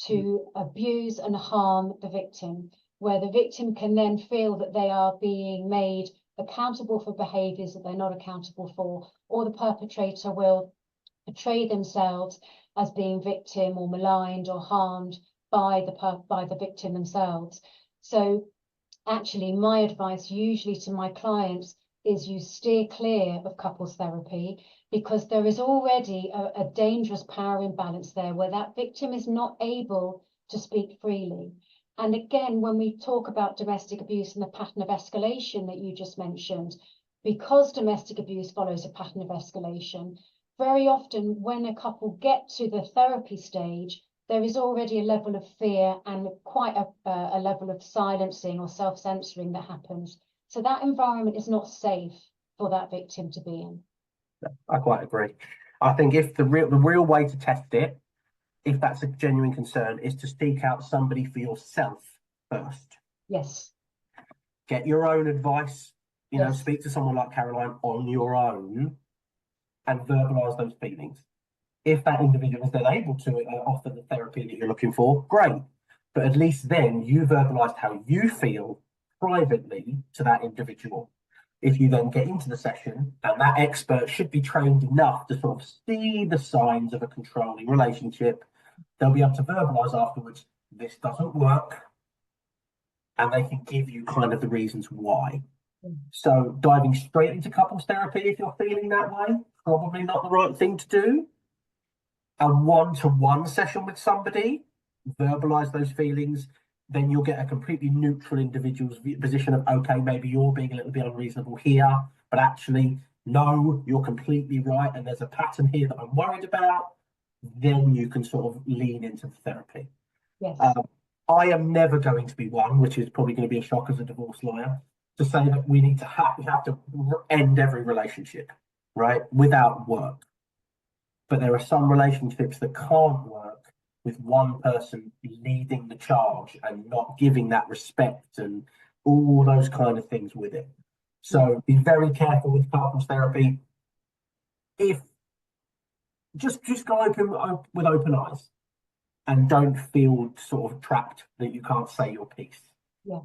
B: to abuse and harm the victim, where the victim can then feel that they are being made accountable for behaviours that they're not accountable for, or the perpetrator will portray themselves as being victim or maligned or harmed by the victim themselves. So actually my advice usually to my clients is you steer clear of couples therapy, because there is already a dangerous power imbalance there where that victim is not able to speak freely. And again, when we talk about domestic abuse and the pattern of escalation that you just mentioned, because domestic abuse follows a pattern of escalation, very often when a couple get to the therapy stage, there is already a level of fear and quite a level of silencing or self-censoring that happens. So that environment is not safe for that victim to be in.
A: I quite agree. I think if the real way to test it, if that's a genuine concern, is to seek out somebody for yourself first.
B: Yes.
A: Get your own advice,
B: Yes.
A: speak to someone like Caroline on your own and verbalise those feelings. If that individual is then able to offer the therapy that you're looking for, great. But at least then you verbalised how you feel privately to that individual. If you then get into the session, and that expert should be trained enough to sort of see the signs of a controlling relationship, they'll be able to verbalise afterwards, this doesn't work, and they can give you kind of the reasons why. So diving straight into couples therapy, if you're feeling that way, probably not the right thing to do. A one-to-one session with somebody, verbalize those feelings, then you'll get a completely neutral individual's position of, okay, maybe you're being a little bit unreasonable here, but actually, no, you're completely right, and there's a pattern here that I'm worried about. Then you can sort of lean into the therapy.
B: Yes.
A: I am never going to be one, which is probably going to be a shock as a divorce lawyer, to say that we have to end every relationship, right, without work. But there are some relationships that can't work with one person leading the charge and not giving that respect and all those kind of things with it. So be very careful with couples therapy. If just go with open eyes and don't feel sort of trapped that you can't say your piece.
B: Yeah.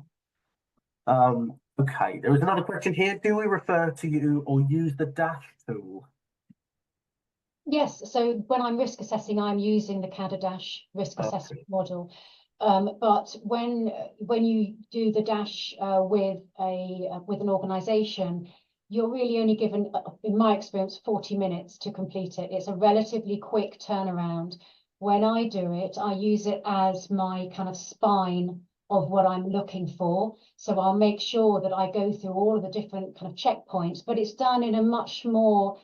A: Okay, there was another question here. Do we refer to you or use the dash tool?
B: Yes, so when I'm risk assessing, I'm using the CADA-DASH risk assessment model. But when you do the dash with an organisation, you're really only given, in my experience, 40 minutes to complete it. It's a relatively quick turnaround. When I do it, I use it as my kind of spine of what I'm looking for. So I'll make sure that I go through all of the different kind of checkpoints, but it's done in a much more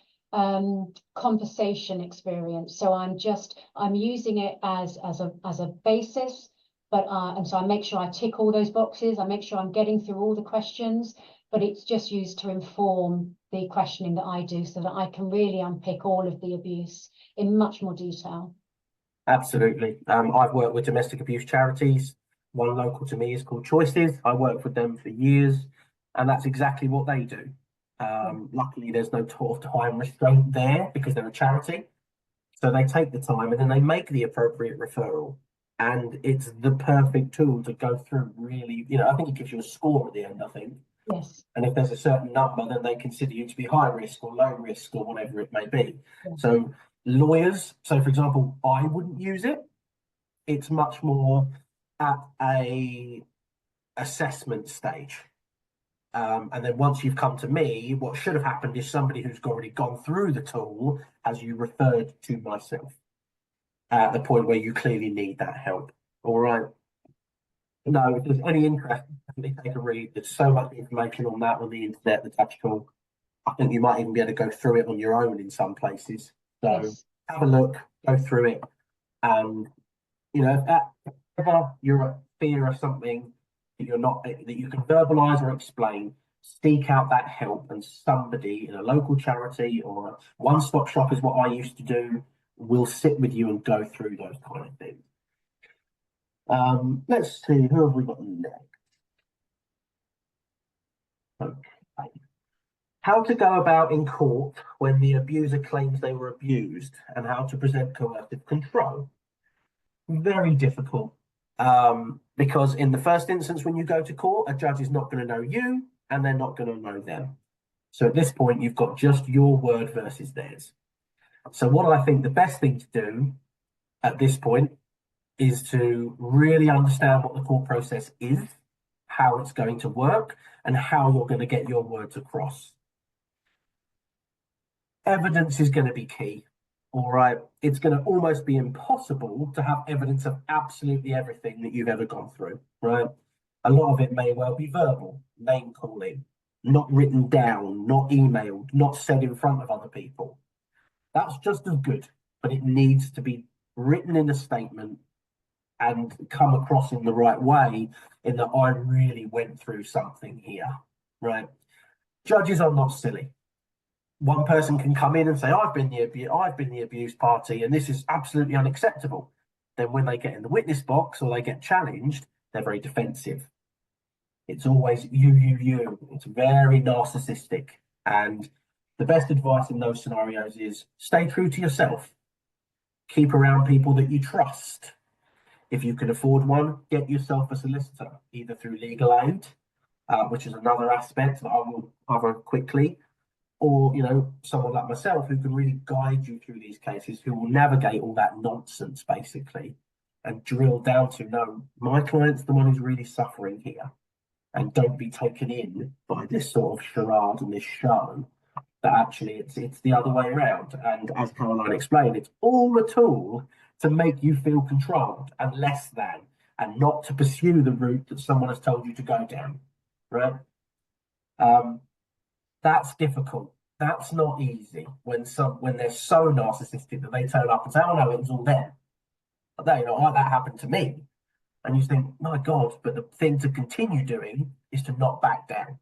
B: conversation experience. So I'm using it as a basis, but and so I make sure I tick all those boxes. I make sure I'm getting through all the questions, but it's just used to inform the questioning that I do so that I can really unpick all of the abuse in much more detail.
A: Absolutely. I've worked with domestic abuse charities. One local to me is called Choices. I worked with them for years, and that's exactly what they do. Luckily, there's no time restraint there because they're a charity. So they take the time and then they make the appropriate referral. And it's the perfect tool to go through really, I think it gives you a score at the end, I think.
B: Yes.
A: And if there's a certain number, then they consider you to be high risk or low risk or whatever it may be.
B: Yes.
A: So lawyers, so for example, I wouldn't use it. It's much more at a assessment stage. And then once you've come to me, what should have happened is somebody who's already gone through the tool has you referred to myself at the point where you clearly need that help. All right. No, if there's any interest, definitely take a read. There's so much information on that on the internet, the touch tool. I think you might even be able to go through it on your own in some places. So
B: Yes.
A: have a look, go through it, and if ever you're a fear of something that you can verbalize or explain, seek out that help, and somebody in a local charity or a one-stop shop is what I used to do, will sit with you and go through those kind of things. Let's see, who have we got next? Okay. How to go about in court when the abuser claims they were abused and how to present coercive control. Very difficult. Because in the first instance, when you go to court, a judge is not going to know you and they're not going to know them. So at this point, you've got just your word versus theirs. So what I think the best thing to do at this point is to really understand what the court process is, how it's going to work, and how you're going to get your words across. Evidence is going to be key. All right, it's going to almost be impossible to have evidence of absolutely everything that you've ever gone through, right? A lot of it may well be verbal, name calling, not written down, not emailed, not said in front of other people. That's just as good, but it needs to be written in a statement and come across in the right way, in that I really went through something here, right? Judges are not silly. One person can come in and say, I've been the abused party, and this is absolutely unacceptable. Then when they get in the witness box or they get challenged, they're very defensive. It's always you. It's very narcissistic. And the best advice in those scenarios is stay true to yourself. Keep around people that you trust. If you can afford one, get yourself a solicitor, either through legal aid, which is another aspect that I will cover quickly, or someone like myself who can really guide you through these cases, who will navigate all that nonsense basically and drill down to, no, my client's the one who's really suffering here, and don't be taken in by this sort of charade and this show, that actually it's the other way around. And as Caroline explained, it's all a tool to make you feel controlled and less than, and not to pursue the route that someone has told you to go down, right? That's difficult. That's not easy when they're so narcissistic that they turn up and say, "Oh no, it was all them." But that happened to me, and you think, "My God!" But the thing to continue doing is to not back down.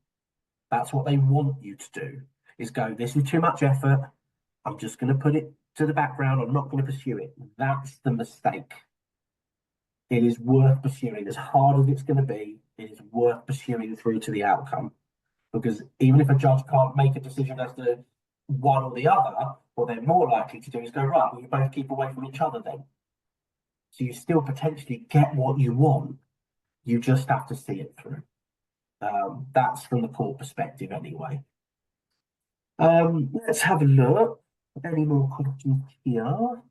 A: That's what they want you to do. Is go, "This is too much effort. I'm just going to put it to the background. I'm not going to pursue it." That's the mistake. It is worth pursuing, as hard as it's going to be. It is worth pursuing through to the outcome. Because even if a judge can't make a decision as to one or the other, what they're more likely to do is go, right, well, you both keep away from each other then. So you still potentially get what you want. You just have to see it through. That's from the court perspective anyway. Let's have a look. Any more questions here?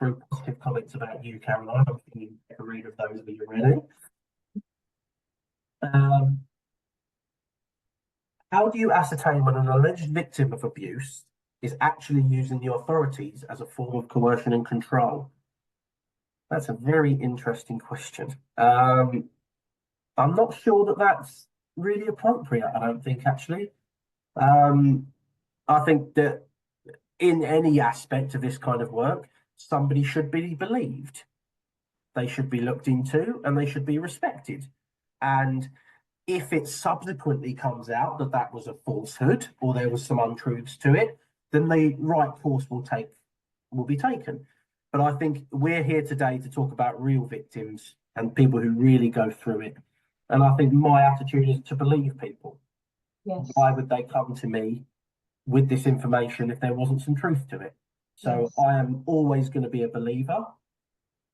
A: Very positive comments about you, Caroline. I'm thinking you get a read of those when you're ready. How do you ascertain when an alleged victim of abuse is actually using the authorities as a form of coercion and control? That's a very interesting question. I'm not sure that that's really appropriate, I don't think, actually. I think that in any aspect of this kind of work, somebody should be believed. They should be looked into and they should be respected. And if it subsequently comes out that that was a falsehood or there was some untruths to it, then the right course will be taken. But I think we're here today to talk about real victims and people who really go through it. And I think my attitude is to believe people.
B: Yes.
A: Why would they come to me with this information if there wasn't some truth to it? So yes. I am always going to be a believer.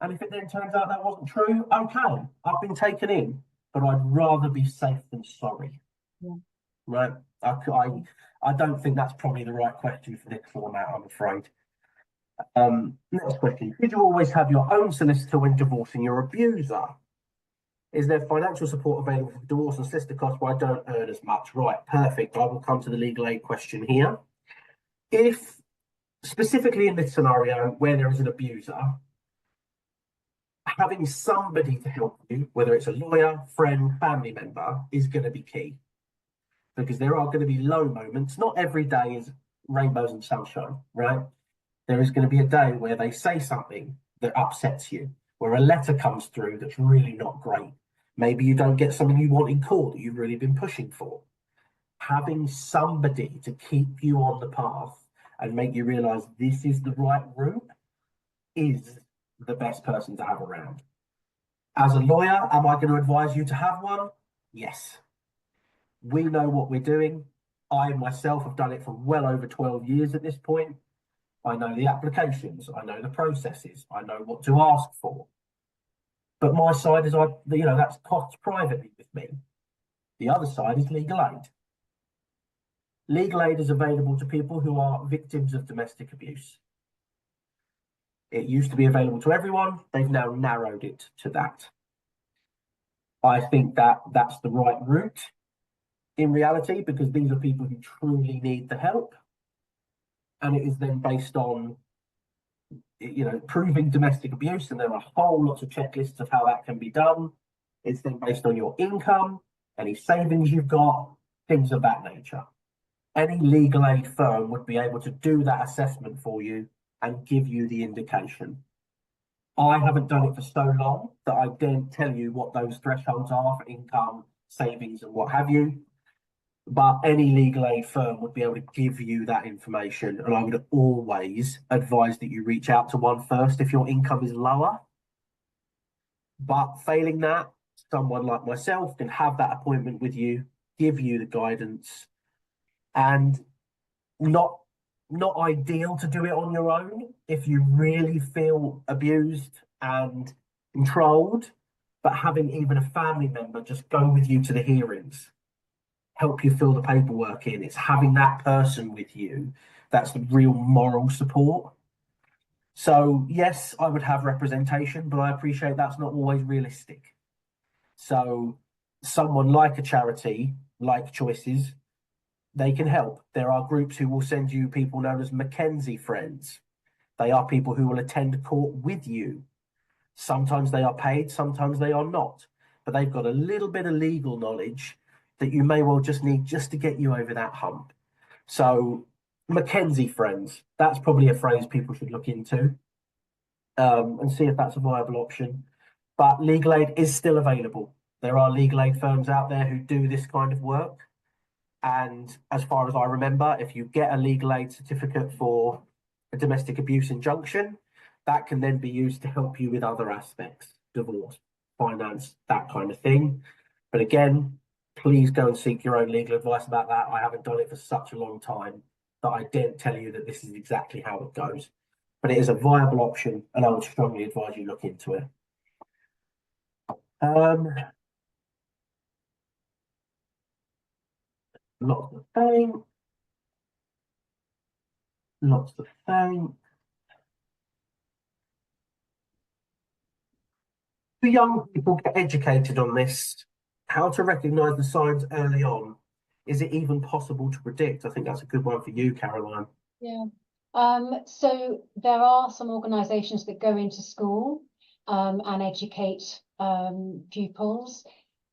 A: And if it then turns out that wasn't true, okay, I've been taken in. But I'd rather be safe than sorry.
B: Yeah.
A: Right? I don't think that's probably the right question for this format, I'm afraid. Next question. Should you always have your own solicitor when divorcing your abuser? Is there financial support available for divorce and solicitor costs where I don't earn as much? Right, perfect. I will come to the legal aid question here. If, specifically in this scenario where there is an abuser, having somebody to help you, whether it's a lawyer, friend, family member, is going to be key. Because there are going to be low moments. Not every day is rainbows and sunshine, right? There is going to be a day where they say something that upsets you, where a letter comes through that's really not great. Maybe you don't get something you want in court that you've really been pushing for. Having somebody to keep you on the path and make you realise this is the right route is the best person to have around. As a lawyer, am I going to advise you to have one? Yes. We know what we're doing. I myself have done it for well over 12 years at this point. I know the applications, I know the processes, I know what to ask for. But my side is, that's costs privately with me. The other side is legal aid. Legal aid is available to people who are victims of domestic abuse. It used to be available to everyone. They've now narrowed it to that. I think that that's the right route in reality, because these are people who truly need the help. And it is then based on, proving domestic abuse. And there are a whole lot of checklists of how that can be done. It's then based on your income, any savings you've got, things of that nature. Any legal aid firm would be able to do that assessment for you and give you the indication. I haven't done it for so long that I daren't tell you what those thresholds are for income, savings, and what have you. But any legal aid firm would be able to give you that information. And I would always advise that you reach out to one first if your income is lower. But failing that, someone like myself can have that appointment with you, give you the guidance, and not not ideal to do it on your own if you really feel abused and controlled, but having even a family member just go with you to the hearings, help you fill the paperwork in. It's having that person with you that's the real moral support. So, yes, I would have representation, but I appreciate that's not always realistic. So, someone like a charity, like Choices, they can help. There are groups who will send you people known as Mackenzie friends. They are people who will attend court with you. Sometimes they are paid, sometimes they are not. But they've got a little bit of legal knowledge that you may well just need just to get you over that hump. So, Mackenzie friends, that's probably a phrase people should look into and see if that's a viable option. But legal aid is still available. There are legal aid firms out there who do this kind of work. And as far as I remember, if you get a legal aid certificate for a domestic abuse injunction, that can then be used to help you with other aspects, divorce, finance, that kind of thing. But again, please go and seek your own legal advice about that. I haven't done it for such a long time that I daren't tell you that this is exactly how it goes. But it is a viable option, and I would strongly advise you look into it. Lots of thanks. Lots of thanks. Do young people get educated on this? How to recognise the signs early on? Is it even possible to predict? I think that's a good one for you, Caroline.
B: Yeah. So there are some organisations that go into school and educate pupils.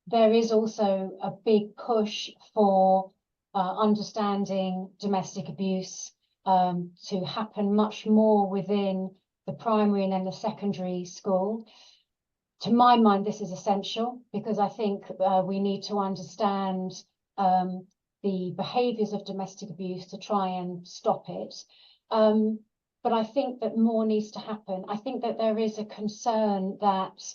B: There is also a big push for understanding domestic abuse to happen much more within the primary and then the secondary school. To my mind, this is essential because I think we need to understand the behaviours of domestic abuse to try and stop it. But I think that more needs to happen. I think that there is a concern that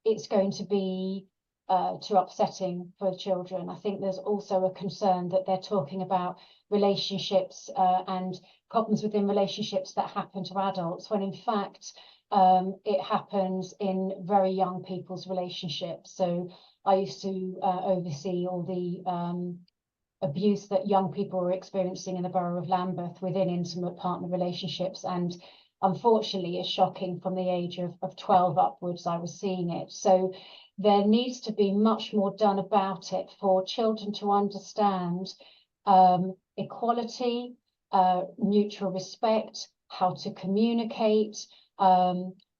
B: it's going to be too upsetting for children. I think there's also a concern that they're talking about relationships and problems within relationships that happen to adults, when in fact it happens in very young people's relationships. So I used to oversee all the abuse that young people were experiencing in the borough of Lambeth within intimate partner relationships. And unfortunately, it's shocking, from the age of 12 upwards, I was seeing it. So there needs to be much more done about it for children to understand equality, mutual respect, how to communicate,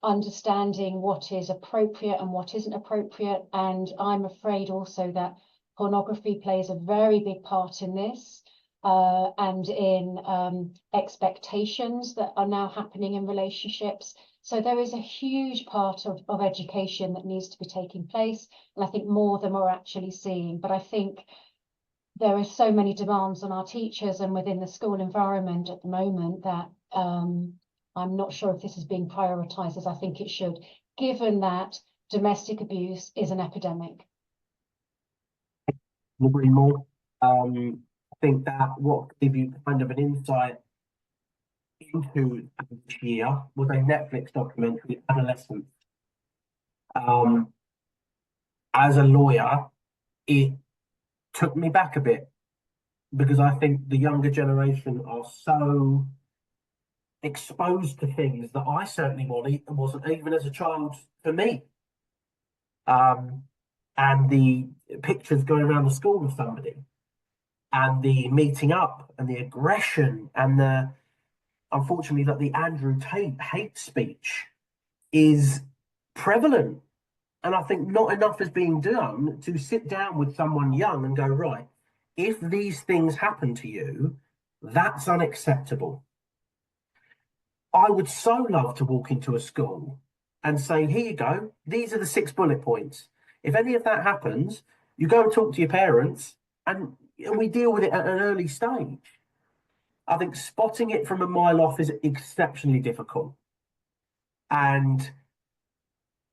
B: understanding what is appropriate and what isn't appropriate. And I'm afraid also that pornography plays a very big part in this and in expectations that are now happening in relationships. So there is a huge part of education that needs to be taking place. And I think more than we're actually seeing. But I think there are so many demands on our teachers and within the school environment at the moment that I'm not sure if this is being prioritised as I think it should, given that domestic abuse is an epidemic.
A: Agree more. I think that what give you kind of an insight into this year was a Netflix documentary, Adolescence. As a lawyer, it took me back a bit because I think the younger generation are so exposed to things that I certainly wasn't even as a child for me. And the pictures going around the school with somebody, and the meeting up, and the aggression, and the unfortunately that the Andrew Tate hate speech is prevalent. And I think not enough is being done to sit down with someone young and go, right, if these things happen to you, that's unacceptable. I would so love to walk into a school and say, here you go, these are the 6 bullet points. If any of that happens, you go and talk to your parents and we deal with it at an early stage. I think spotting it from a mile off is exceptionally difficult. And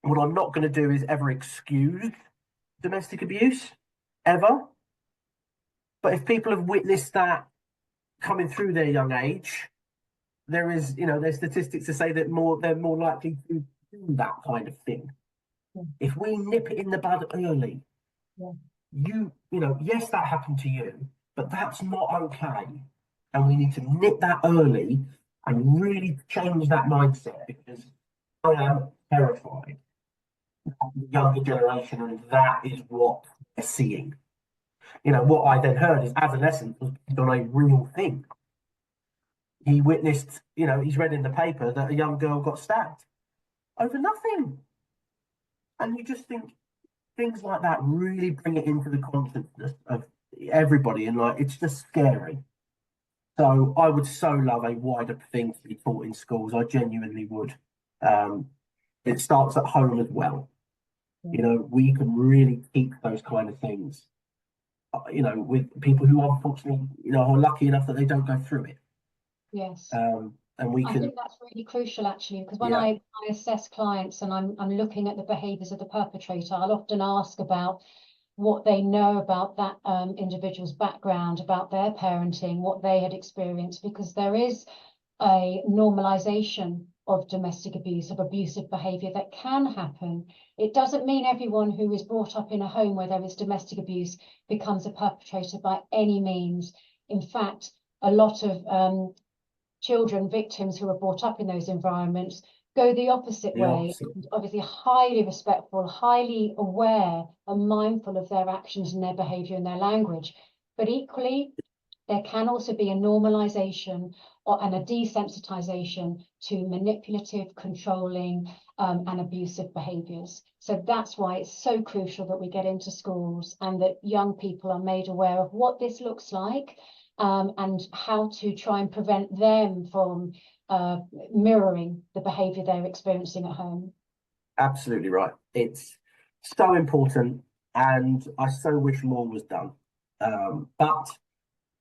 A: what I'm not going to do is ever excuse domestic abuse, ever. But if people have witnessed that coming through their young age, there is, there's statistics to say that they're more likely to do that kind of thing.
B: Yeah.
A: If we nip it in the bud early,
B: Yeah.
A: yes, that happened to you, but that's not okay. And we need to nip that early and really change that mindset, because I am terrified of the younger generation, and that is what they're seeing. What I then heard is adolescence was based on a real thing. He witnessed, he's read in the paper that a young girl got stabbed over nothing. And you just think things like that really bring it into the consciousness of everybody, and it's just scary. So I would so love a wider thing to be taught in schools. I genuinely would. It starts at home as well. We can really teach those kind of things, with people who unfortunately, are lucky enough that they don't go through it.
B: Yes.
A: And we
B: I
A: can.
B: think that's really crucial, actually, because when
A: Yeah.
B: I assess clients and I'm looking at the behaviours of the perpetrator, I'll often ask about what they know about that individual's background, about their parenting, what they had experienced, because there is a normalization of domestic abuse, of abusive behaviour that can happen. It doesn't mean everyone who is brought up in a home where there is domestic abuse becomes a perpetrator by any means. In fact, a lot of children, victims who are brought up in those environments, go the opposite way. And obviously highly respectful, highly aware and mindful of their actions and their behaviour and their language. But equally, there can also be a normalization and a desensitization to manipulative, controlling, and abusive behaviours. So that's why it's so crucial that we get into schools and that young people are made aware of what this looks like, and how to try and prevent them from mirroring the behaviour they're experiencing at home.
A: Absolutely right. It's so important, and I so wish more was done. But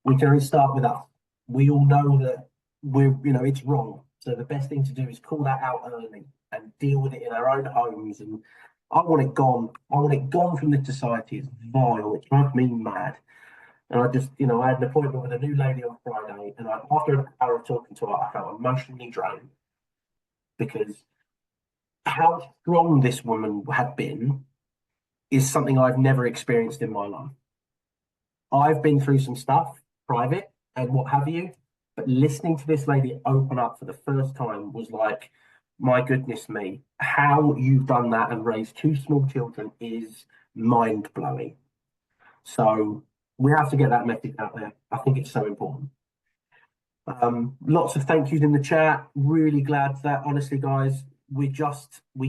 A: we can only start with us. We all know that it's wrong. So the best thing to do is call that out early and deal with it in our own homes. And I want it gone. I want it gone from this society. It's vile. It drives me mad. And I just, I had an appointment with a new lady on Friday, and after an hour of talking to her, I felt emotionally drained, because how strong this woman had been is something I've never experienced in my life. I've been through some stuff, private and what have you, but listening to this lady open up for the first time was like, my goodness me, how you've done that and raised 2 small children is mind blowing. So we have to get that message out there. I think it's so important. Lots of thank yous in the chat. Really glad that, honestly, guys, we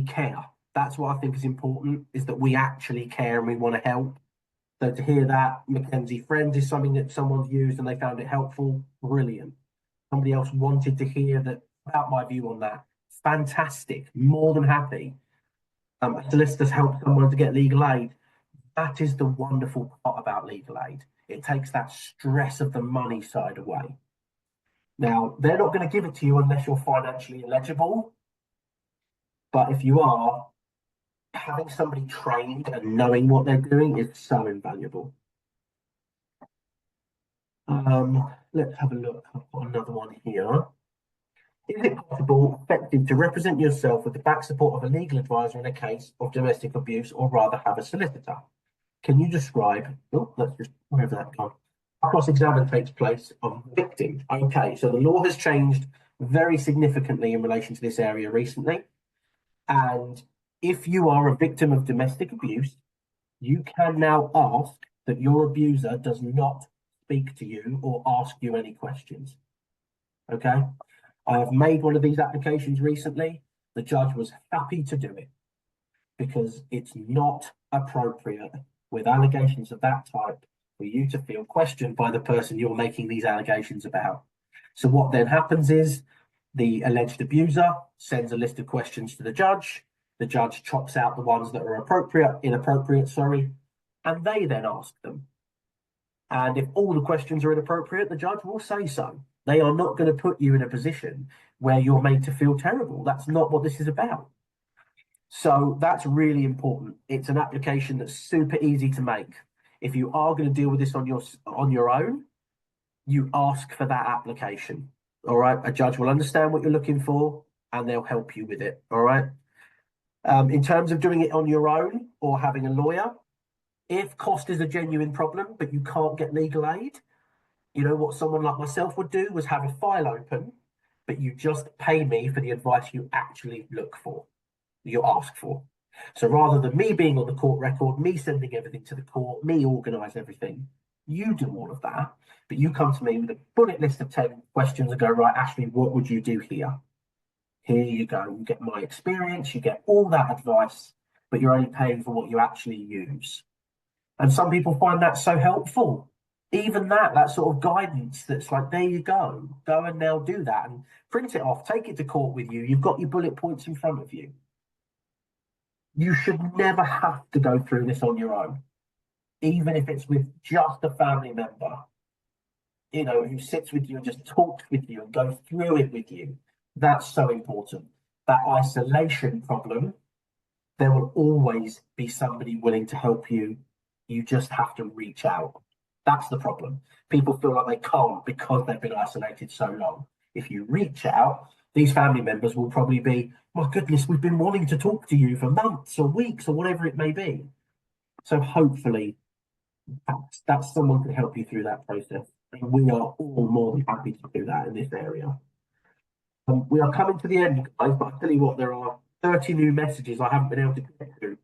A: care. That's what I think is important, is that we actually care and we want to help. So to hear that Mackenzie Friends is something that someone's used and they found it helpful, brilliant. Somebody else wanted to hear that about my view on that. Fantastic. More than happy. Solicitors help someone to get legal aid. That is the wonderful part about legal aid. It takes that stress of the money side away. Now, they're not going to give it to you unless you're financially eligible. But if you are, having somebody trained and knowing what they're doing is so invaluable. Let's have a look. I've got another one here. Is it possible, effective, to represent yourself with the back support of a legal advisor in a case of domestic abuse, or rather have a solicitor? Can you describe, let's just, wherever that gone? Cross-examine takes place of victim. Okay, so the law has changed very significantly in relation to this area recently. And if you are a victim of domestic abuse, you can now ask that your abuser does not speak to you or ask you any questions. Okay? I have made one of these applications recently. The judge was happy to do it, because it's not appropriate with allegations of that type for you to feel questioned by the person you're making these allegations about. So what then happens is The alleged abuser sends a list of questions to the judge. The judge chops out the ones that are inappropriate, sorry, and they then ask them. And if all the questions are inappropriate, the judge will say so. They are not going to put you in a position where you're made to feel terrible. That's not what this is about. So that's really important. It's an application that's super easy to make. If you are going to deal with this on your own, you ask for that application. All right. A judge will understand what you're looking for and they'll help you with it. All right. In terms of doing it on your own or having a lawyer, if cost is a genuine problem, but you can't get legal aid, you know what someone like myself would do was have a file open, but you just pay me for the advice you actually look for, you ask for. So rather than me being on the court record, me sending everything to the court, me organise everything, you do all of that, but you come to me with a bullet list of 10 questions and go, right, Ashley, what would you do here? Here you go. You get my experience, you get all that advice, but you're only paying for what you actually use. And some people find that so helpful. Even that sort of guidance that's like, there you go and now do that and print it off, take it to court with you. You've got your bullet points in front of you. You should never have to go through this on your own, even if it's with just a family member, you know, who sits with you and just talks with you and goes through it with you. That's so important. That isolation problem, there will always be somebody willing to help you. You just have to reach out. That's the problem. People feel like they can't because they've been isolated so long. If you reach out, these family members will probably be, my goodness, we've been wanting to talk to you for months or weeks or whatever it may be. So hopefully that someone can help you through that process. And we are all more than happy to do that in this area. We are coming to the end, guys, but I tell you what, there are 30 new messages I haven't been able to get through.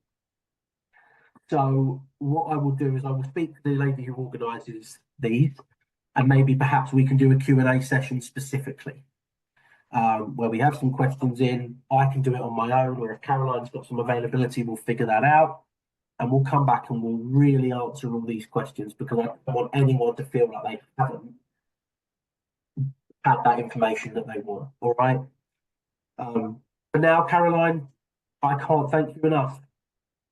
A: So what I will do is I will speak to the lady who organises these, and maybe perhaps we can do a Q&A session specifically, where we have some questions in. I can do it on my own, or if Caroline's got some availability, we'll figure that out. And we'll come back and we'll really answer all these questions, because I don't want anyone to feel like they haven't had that information that they want. All right. For now, Caroline, I can't thank you enough.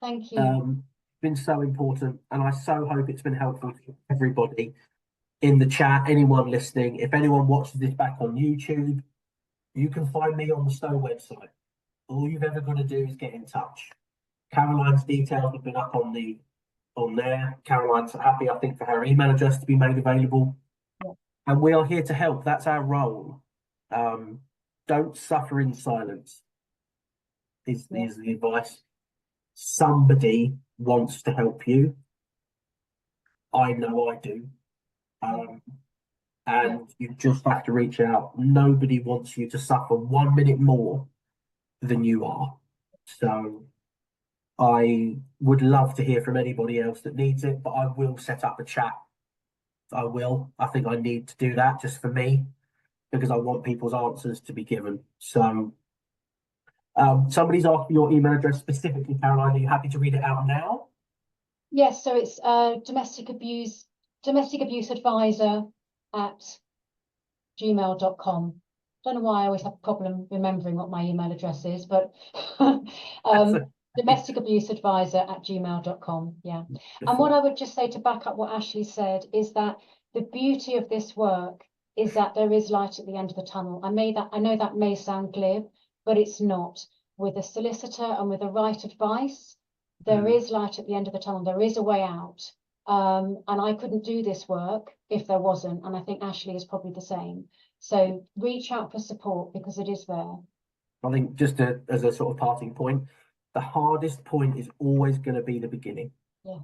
B: Thank you.
A: It's been so important, and I so hope it's been helpful to everybody in the chat, anyone listening. If anyone watches this back on YouTube, you can find me on the Stowe website. All you've ever got to do is get in touch. Caroline's details have been up on there. Caroline's happy, I think, for her email address to be made available.
B: Yeah.
A: And we are here to help. That's our role. Don't suffer in silence is the advice. Somebody wants to help you. I know I do. And you just have to reach out. Nobody wants you to suffer 1 minute more than you are. So I would love to hear from anybody else that needs it, but I will set up a chat. I will. I think I need to do that just for me, because I want people's answers to be given. So somebody's asked for your email address specifically, Caroline. Are you happy to read it out now?
B: Yes, so it's domestic abuse advisor at gmail.com. Don't know why I always have a problem remembering what my email address is, but domestic abuse advisor at gmail.com. Yeah. And what I would just say to back up what Ashley said is that the beauty of this work is that there is light at the end of the tunnel. I know that may sound glib, but it's not. With a solicitor and with the right advice, there is light at the end of the tunnel. There is a way out. And I couldn't do this work if there wasn't. And I think Ashley is probably the same. So reach out for support, because it is there.
A: I think just as a sort of parting point, the hardest point is always going to be the beginning.
B: Yeah.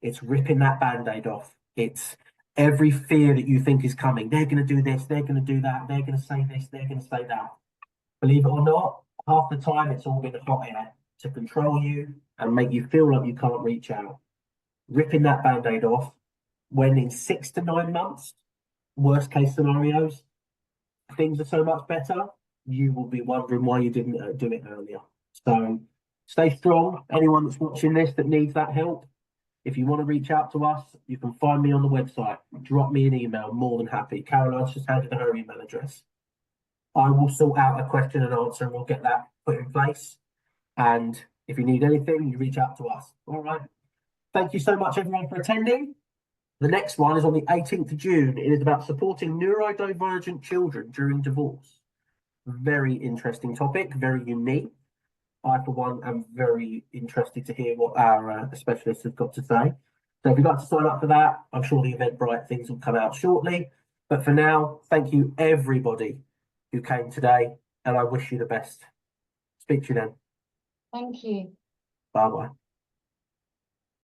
A: It's ripping that Band-Aid off. It's every fear that you think is coming. They're going to do this, they're going to do that, they're going to say this, they're going to say that. Believe it or not, half the time it's all been hot air to control you and make you feel like you can't reach out. Ripping that Band-Aid off, when in 6 to 9 months, worst case scenarios, things are so much better, you will be wondering why you didn't do it earlier. So stay strong. Anyone that's watching this that needs that help, if you want to reach out to us, you can find me on the website. Drop me an email, more than happy. Caroline's just handed her email address. I will sort out a question and answer and we'll get that put in place. And if you need anything, you reach out to us. All right. Thank you so much, everyone, for attending. The next one is on the 18th of June. It is about supporting neurodivergent children during divorce. Very interesting topic, very unique. I, for one, am very interested to hear what our specialists have got to say. So if you'd like to sign up for that, I'm sure the Eventbrite things will come out shortly. But for now, thank you, everybody who came today, and I wish you the best. Speak to you then.
B: Thank you.
A: Bye-bye.